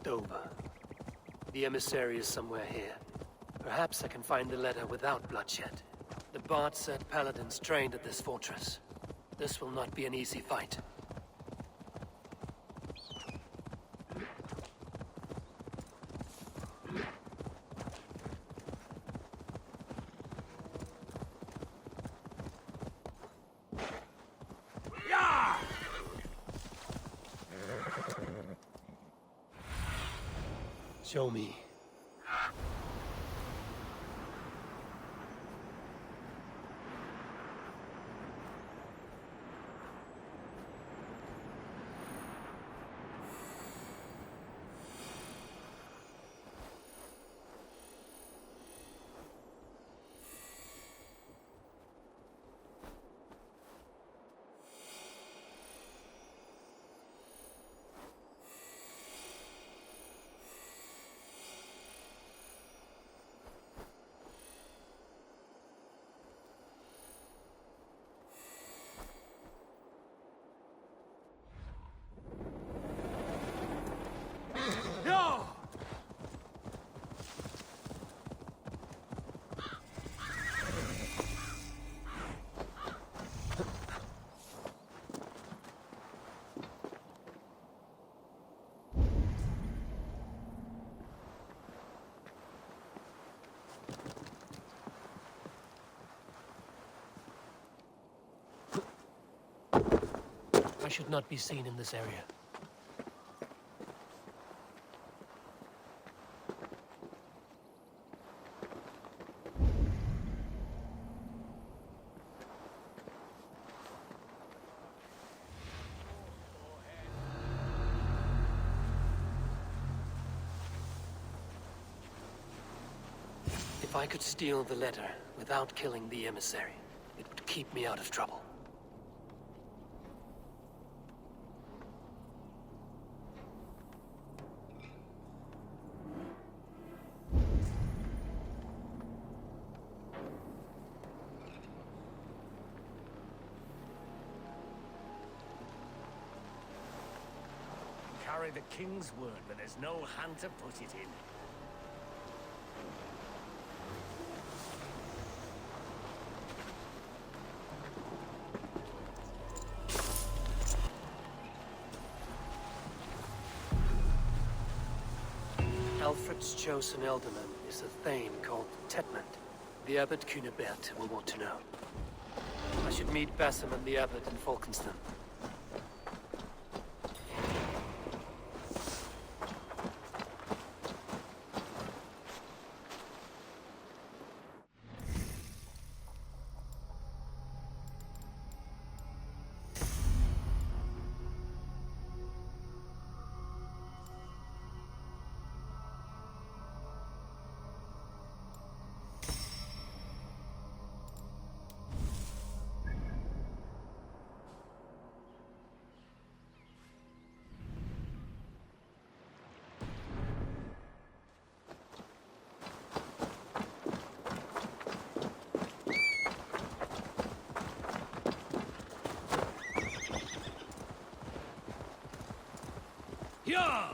Dover. The emissary is somewhere here. Perhaps I can find the letter without bloodshed. The Bard said paladins trained at this fortress. This will not be an easy fight. Show me. I should not be seen in this area. If I could steal the letter without killing the emissary, it would keep me out of trouble. Carry the king's word, but there's no hand to put it in. Alfred's chosen ealdorman is a thane called Tetmund. The abbot Cunibert will want to know. I should meet Basim and the abbot in Falkenston. Yeah!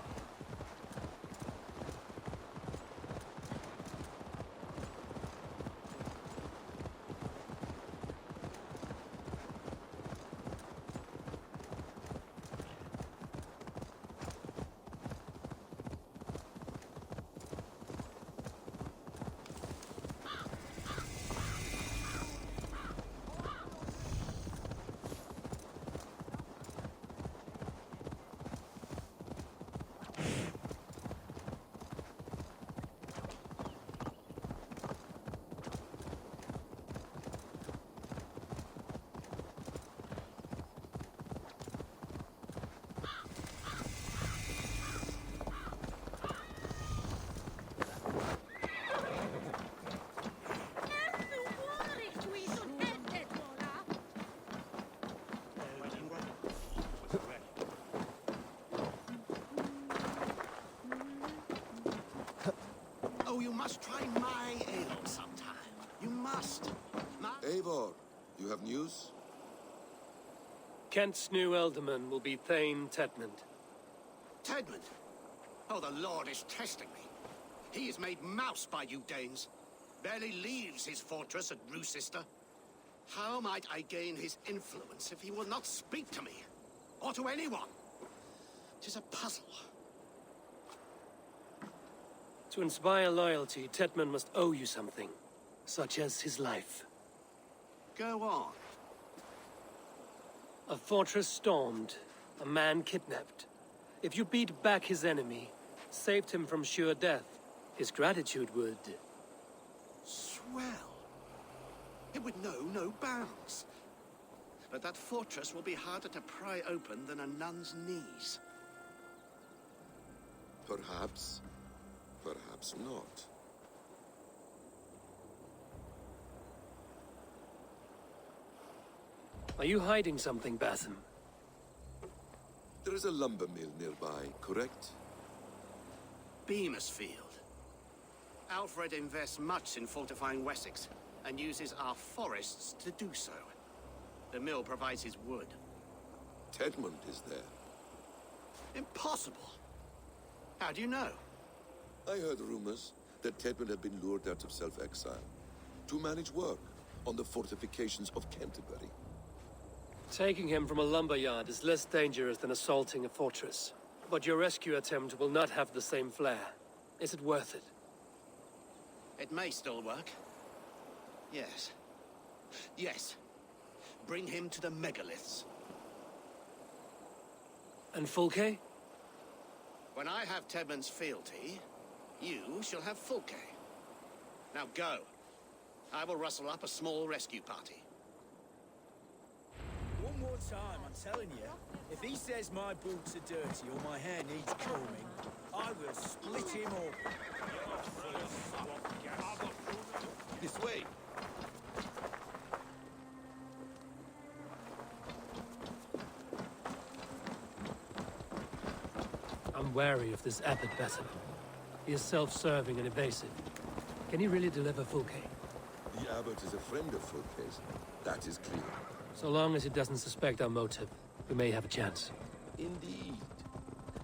must. Eivor, you have news? Kent's new ealdorman will be Thane Tedmund. Tedmund? Oh, the Lord is testing me. He is made mouse by you Danes. Barely leaves his fortress at Roosister. How might I gain his influence if he will not speak to me? Or to anyone? 'Tis a puzzle. To inspire loyalty, Tedmund must owe you something, such as his life. Go on. A fortress stormed, a man kidnapped. If you beat back his enemy, saved him from sure death, his gratitude would... Swell. It would know no bounds. But that fortress will be harder to pry open than a nun's knees. Perhaps. Perhaps not. Are you hiding something, Basim? There is a lumber mill nearby, correct? Beamisfield. Alfred invests much in fortifying Wessex, and uses our forests to do so. The mill provides his wood. Tedmund is there. Impossible! How do you know? I heard rumors that Tedmund had been lured out of self-exile to manage work on the fortifications of Canterbury. Taking him from a lumberyard is less dangerous than assaulting a fortress. But your rescue attempt will not have the same flair. Is it worth it? It may still work. Yes. Yes. Bring him to the megaliths. And Fulke? When I have Tedmund's fealty, you shall have Fulke. Now go. I will rustle up a small rescue party. One more time, I'm telling you. If he says my boots are dirty or my hair needs combing, I will split him open. This way. I'm wary of this abbot, Basim. He is self-serving and evasive. Can he really deliver Fulke? The abbot is a friend of Fulke's. That is clear. So long as he doesn't suspect our motive, we may have a chance. Indeed.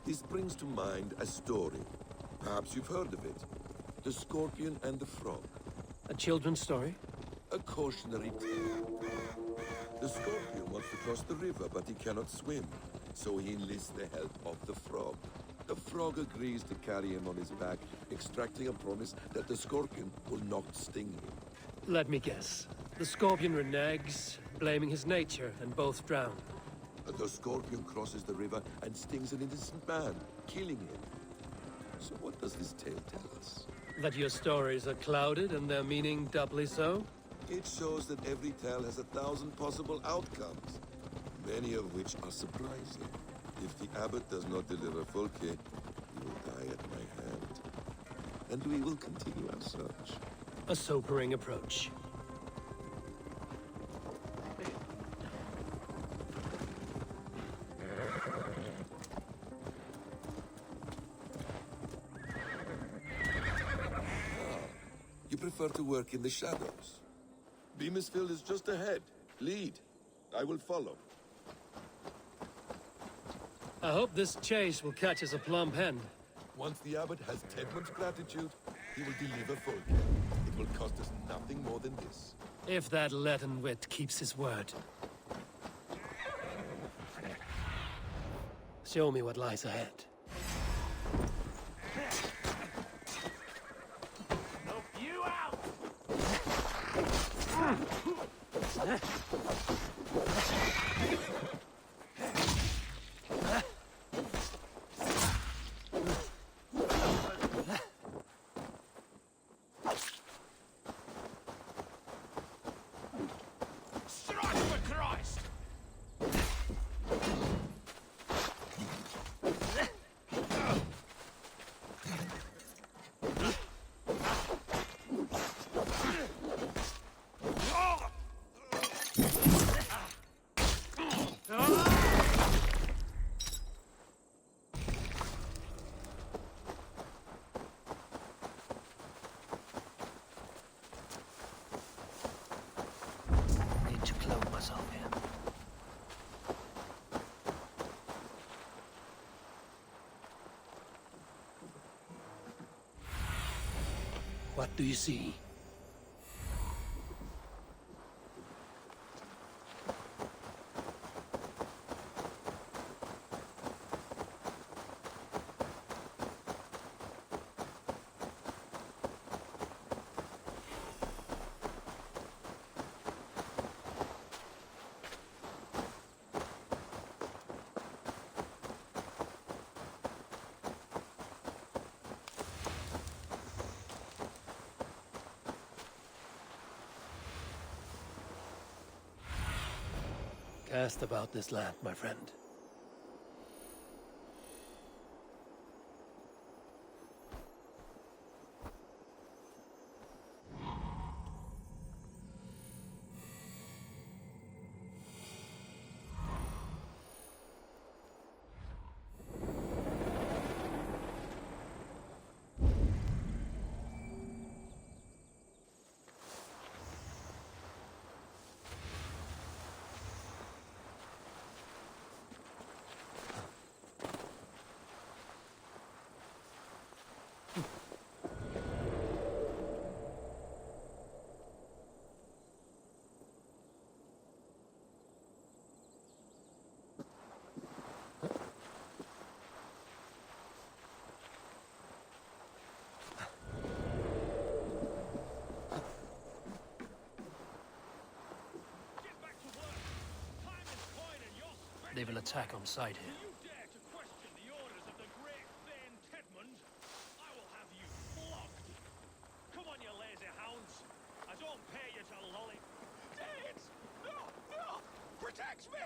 This brings to mind a story. Perhaps you've heard of it. The Scorpion and the Frog. A children's story? A cautionary tale. The Scorpion wants to cross the river, but he cannot swim. So he enlists the help of the Frog. The Frog agrees to carry him on his back, extracting a promise that the Scorpion will not sting him. Let me guess. The Scorpion reneges, blaming his nature, and both drown. The Scorpion crosses the river and stings an innocent man, killing him. So what does this tale tell us? That your stories are clouded and their meaning doubly so? It shows that every tale has 1,000 possible outcomes, many of which are surprising. If the abbot does not deliver Fulke, he will die at my hand. And we will continue our search. A sobering approach. You prefer to work in the shadows. Beamisfield is just ahead. Lead. I will follow. I hope this chase will catch us a plump hen. Once the abbot has Tedmund's gratitude, he will deliver Fulke. It will cost us nothing more than this. If that leaden wit keeps his word. Show me what lies ahead. Help you out! Strike for Christ! What do you see? Cast about this land, my friend. They will attack on sight here. You dare to question the orders of the great Thane Tedmund? I will have you flogged. Come on, you lazy hounds. I don't pay you to lolly. Danes! No! No! Protect me!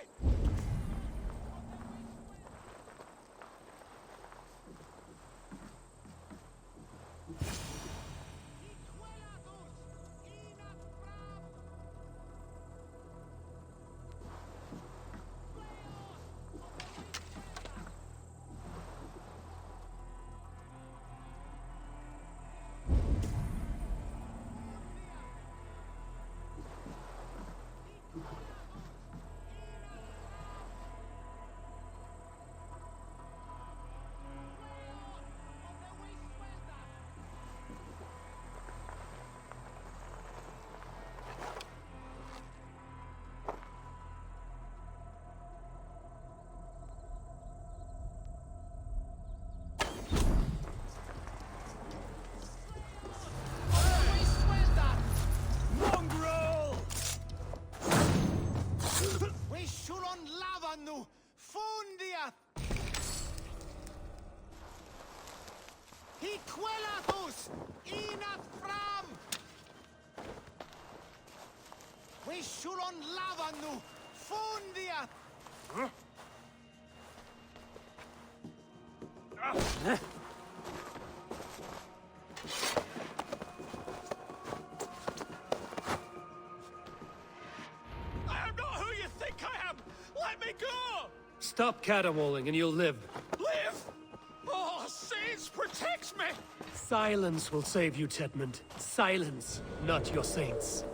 Shulon lavanu fundia. I am not who you think I am. Let me go. Stop caterwauling and you'll live. Live. Oh, saints, protect me. Silence will save you, Tedmund. Silence, not your saints.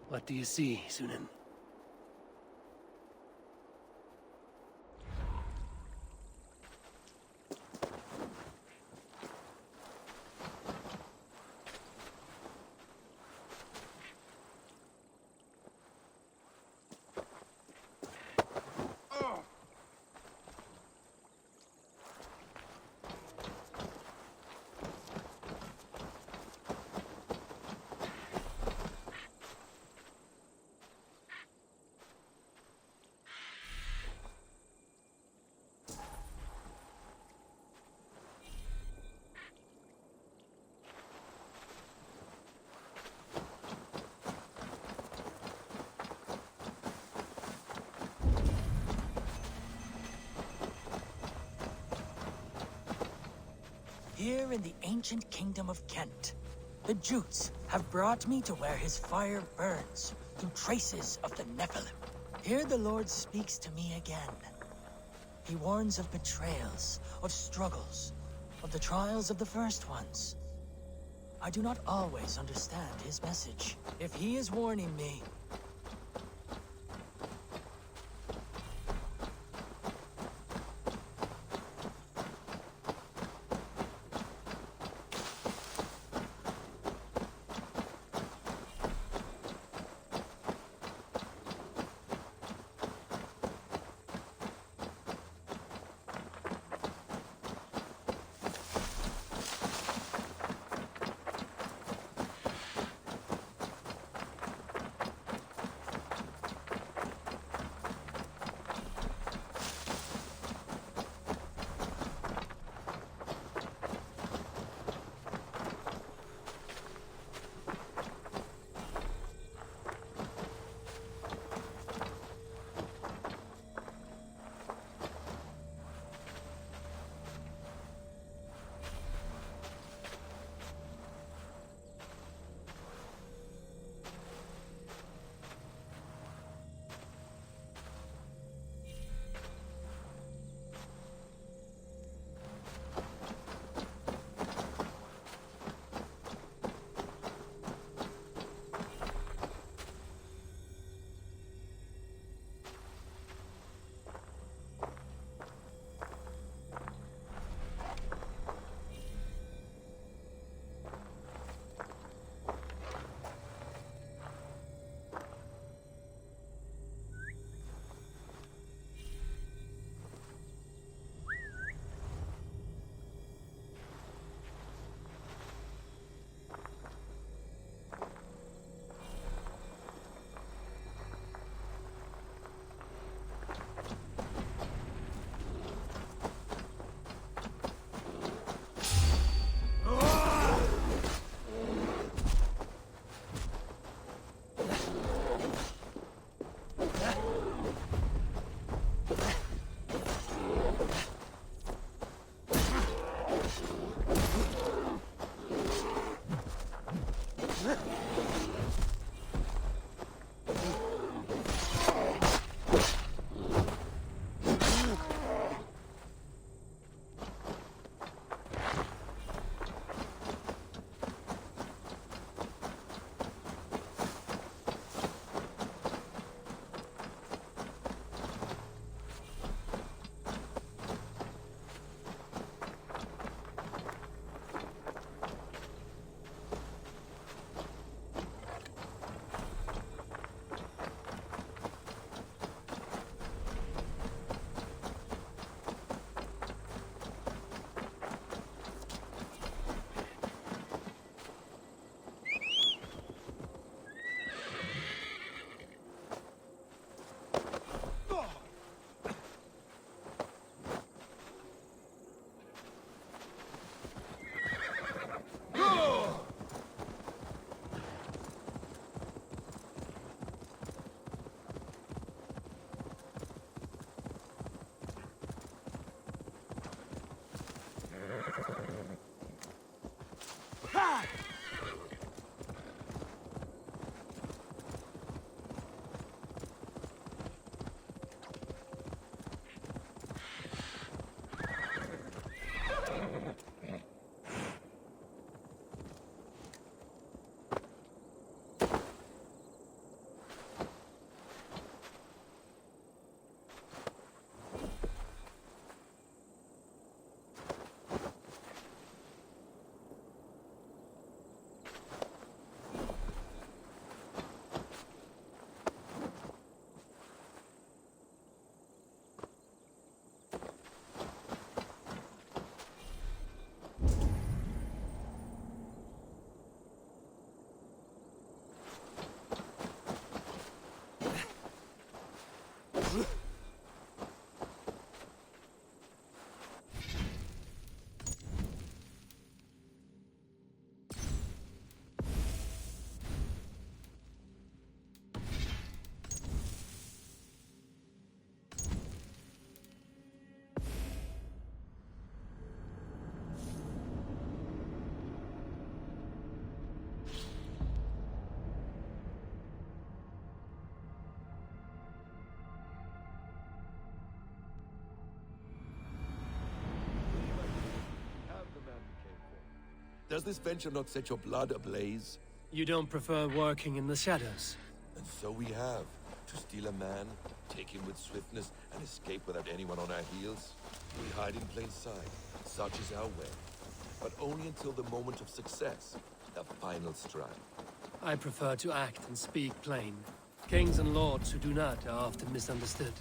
What do you see, Sunan? Here in the ancient kingdom of Kent, the Jutes have brought me to where his fire burns through traces of the Nephilim. Here the Lord speaks to me again. He warns of betrayals, of struggles, of the trials of the first ones. I do not always understand his message. If he is warning me, Does this venture not set your blood ablaze? You don't prefer working in the shadows? And so we have. To steal a man, take him with swiftness, and escape without anyone on our heels. We hide in plain sight. Such is our way. But only until the moment of success. The final strike. I prefer to act and speak plain. Kings and lords who do not are often misunderstood.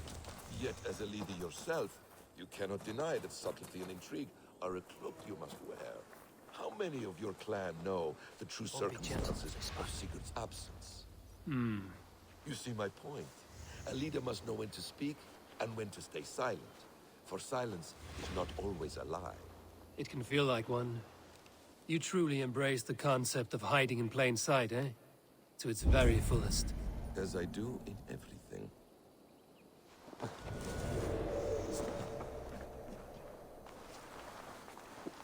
Yet, as a leader yourself, you cannot deny that subtlety and intrigue are a cloak you must wear. How many of your clan know the true circumstances of Sigurd's absence? You see my point. A leader must know when to speak and when to stay silent. For silence is not always a lie. It can feel like one. You truly embrace the concept of hiding in plain sight, eh? To its very fullest. As I do in everything.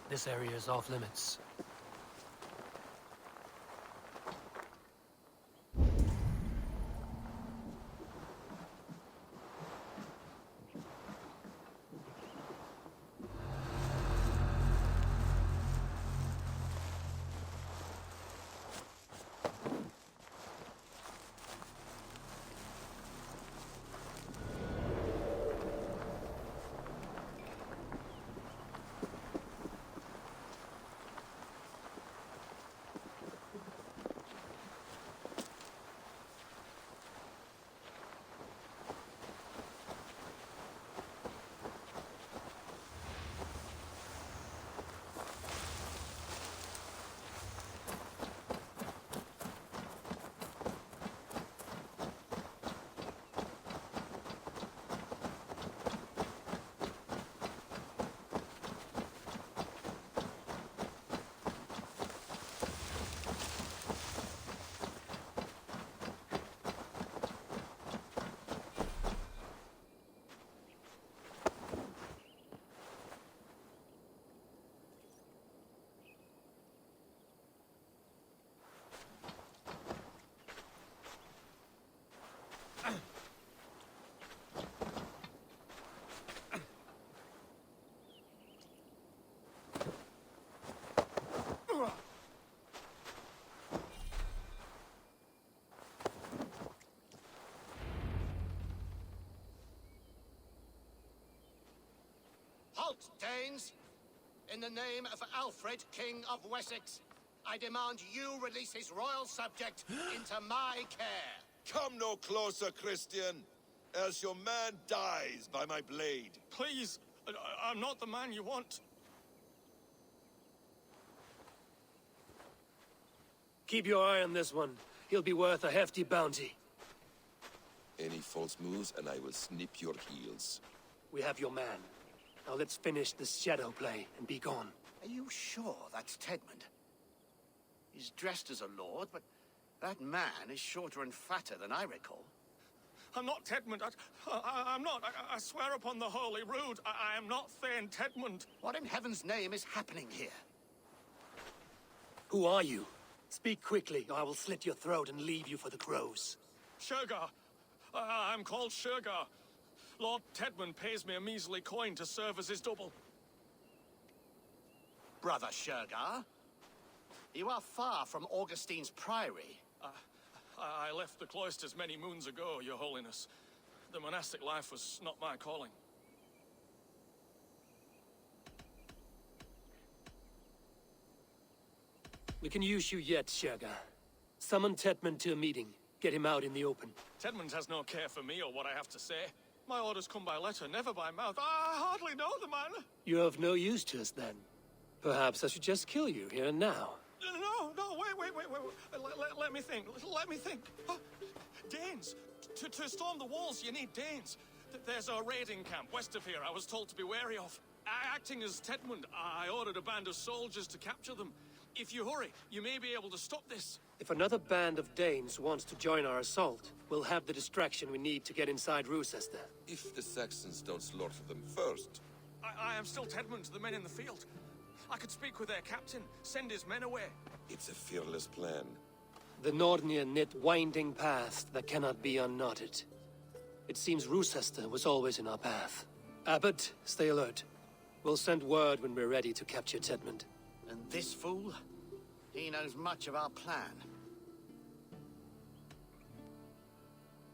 This area is off limits. Halt, Danes! In the name of Alfred, King of Wessex, I demand you release his royal subject into my care. Come no closer, Christian, else your man dies by my blade. Please, I'm not the man you want. Keep your eye on this one. He'll be worth a hefty bounty. Any false moves, and I will snip your heels. We have your man. Now let's finish this shadow play and be gone. Are you sure that's Tedmund? He's dressed as a lord, but that man is shorter and fatter than I recall. I'm not Tedmund. I'm not. I swear upon the Holy Rood, I am not Thane Tedmund. What in heaven's name is happening here? Who are you? Speak quickly, or I will slit your throat and leave you for the crows. Shergar. I'm called Shergar. Lord Tedmund pays me a measly coin to serve as his double. Brother Shergar, you are far from Augustine's priory. I left the cloisters many moons ago, Your Holiness. The monastic life was not my calling. We can use you yet, Shergar. Summon Tedmund to a meeting. Get him out in the open. Tedmund has no care for me or what I have to say. My orders come by letter, never by mouth. I hardly know the man. You're of no use to us, then. Perhaps I should just kill you here and now. No, wait. Let me think. Let me think. Danes. To storm the walls, you need Danes. There's a raiding camp west of here I was told to be wary of. Acting as Tedmund, I ordered a band of soldiers to capture them. If you hurry, you may be able to stop this. If another band of Danes wants to join our assault, we'll have the distraction we need to get inside Rochester. If the Saxons don't slaughter them first. I am still Tedmund to the men in the field. I could speak with their captain, send his men away. It's a fearless plan. The Nordnir knit winding paths that cannot be unknotted. It seems Rochester was always in our path. Abbot, stay alert. We'll send word when we're ready to capture Tedmund. And this fool? He knows much of our plan.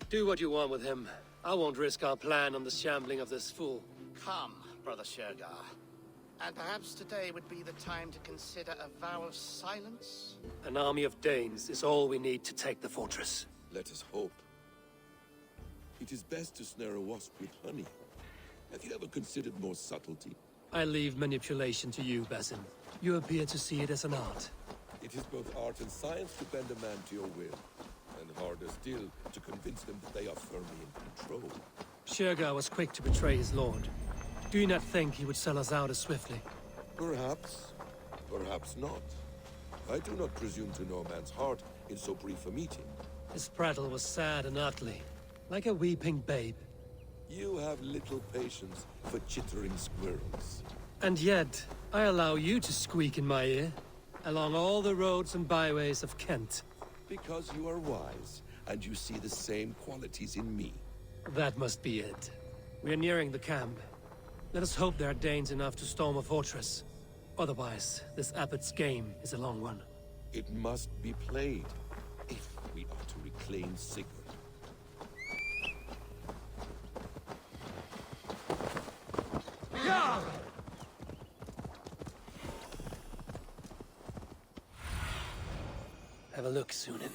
Do what you want with him. I won't risk our plan on the shambling of this fool. Come, Brother Shergar. And perhaps today would be the time to consider a vow of silence? An army of Danes is all we need to take the fortress. Let us hope. It is best to snare a wasp with honey. Have you ever considered more subtlety? I leave manipulation to you, Basin. You appear to see it as an art. It is both art and science to bend a man to your will. And harder still, to convince them that they are firmly in control. Shergar was quick to betray his lord. Do you not think he would sell us out as swiftly? Perhaps. Perhaps not. I do not presume to know a man's heart in so brief a meeting. His prattle was sad and ugly, like a weeping babe. You have little patience for chittering squirrels. And yet, I allow you to squeak in my ear, along all the roads and byways of Kent. Because you are wise, and you see the same qualities in me. That must be it. We are nearing the camp. Let us hope there are Danes enough to storm a fortress. Otherwise, this abbot's game is a long one. It must be played, if we are to reclaim Sigurd. Yeah! Have a look, Sunan.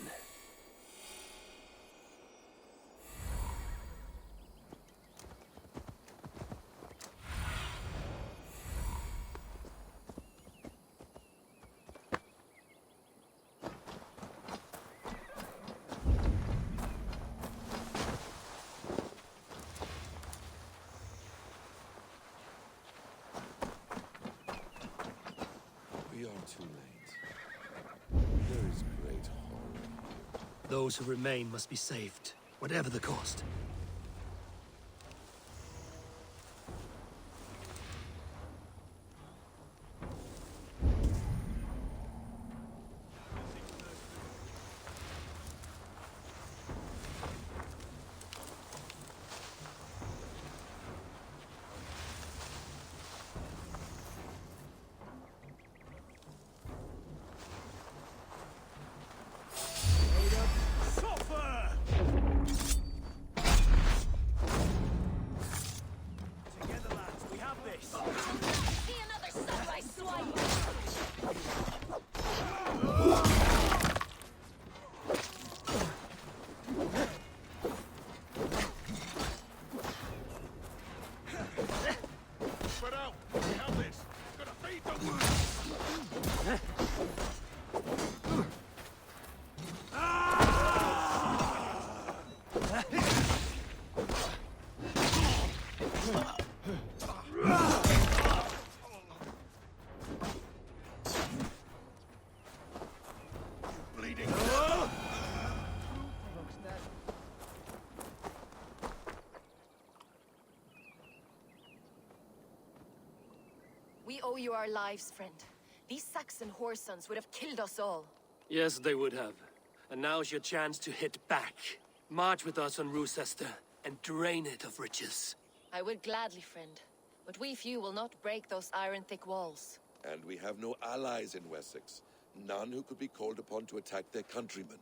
We are too late. There is great horror. Those who remain must be saved, whatever the cost. We owe you our lives, friend. These Saxon whoresons would have killed us all. Yes, they would have. And now's your chance to hit back. March with us on Rochester and drain it of riches. I would gladly, friend. But we few will not break those iron-thick walls. And we have no allies in Wessex. None who could be called upon to attack their countrymen.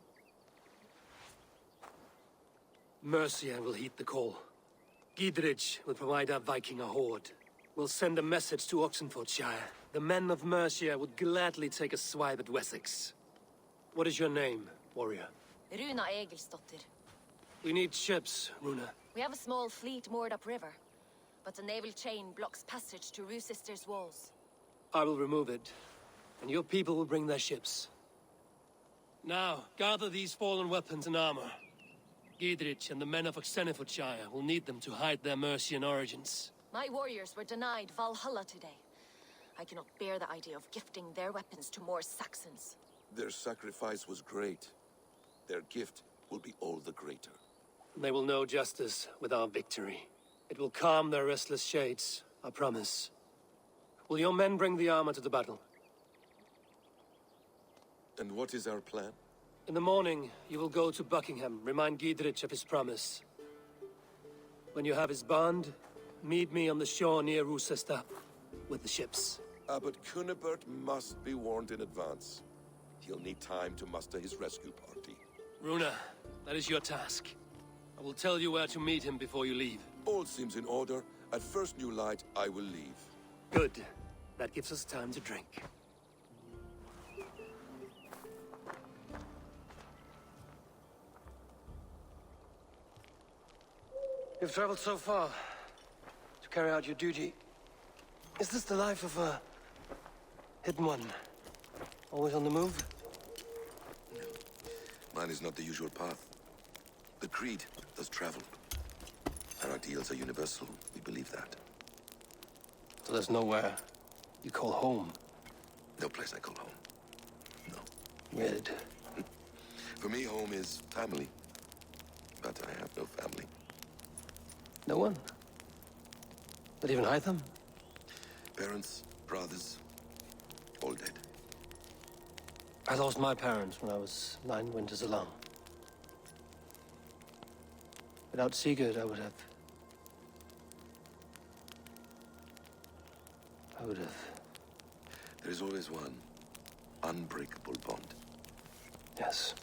Mercia will heed the call. Gidrich will provide our Viking a horde. We'll send a message to Oxenfordshire. The men of Mercia would gladly take a swipe at Wessex. What is your name, warrior? Runa Egilsdotter. We need ships, Runa. We have a small fleet moored upriver, but a naval chain blocks passage to Rochester's walls. I will remove it, and your people will bring their ships. Now, gather these fallen weapons and armor. Gidrich and the men of Oxenfordshire will need them to hide their Mercian origins. My warriors were denied Valhalla today. I cannot bear the idea of gifting their weapons to more Saxons. Their sacrifice was great. Their gift will be all the greater. They will know justice with our victory. It will calm their restless shades, I promise. Will your men bring the armor to the battle? And what is our plan? In the morning, you will go to Buckingham, remind Gidrich of his promise. When you have his bond, meet me on the shore near Rochester with the ships. Abbot Cunibert must be warned in advance. He'll need time to muster his rescue party. Runa, that is your task. I will tell you where to meet him before you leave. All seems in order. At first new light, I will leave. Good. That gives us time to drink. You've traveled so far to carry out your duty. Is this the life of a hidden one? Always on the move? Mine is not the usual path. The Creed does travel. Our ideals are universal. We believe that. So there's nowhere you call home? No place I call home. No. Weird. For me, home is family. But I have no family. No one? Not even Hytham? Parents, brothers, all dead. I lost my parents when I was 9 winters alone. Without Sigurd, I would have... There is always one unbreakable bond. Yes.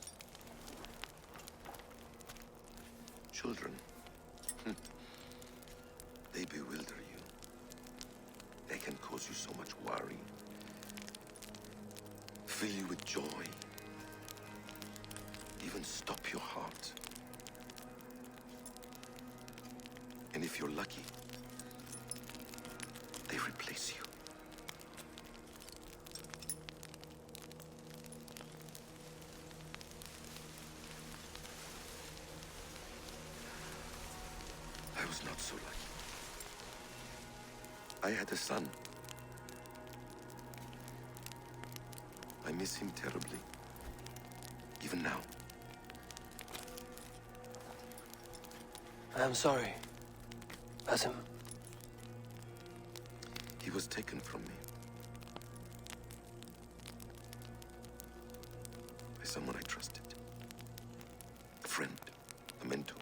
Children. They bewilder you. They can cause you so much worry. Fill you with joy. Even stop your heart. And if you're lucky, they replace you. I was not so lucky. I had a son. I miss him terribly. Even now. I am sorry. Basim. He was taken from me. By someone I trusted. A friend. A mentor.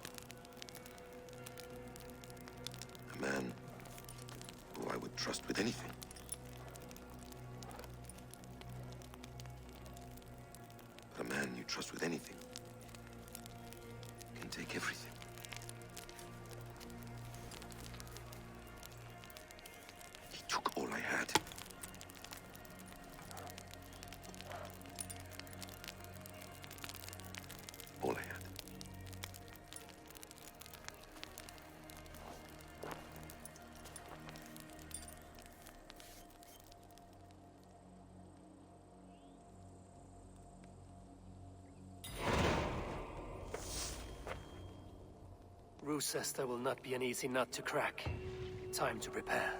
A man who I would trust with anything. But a man you trust with anything can take everything. He took all I had. All I had. Rue says there will not be an easy nut to crack. Time to prepare.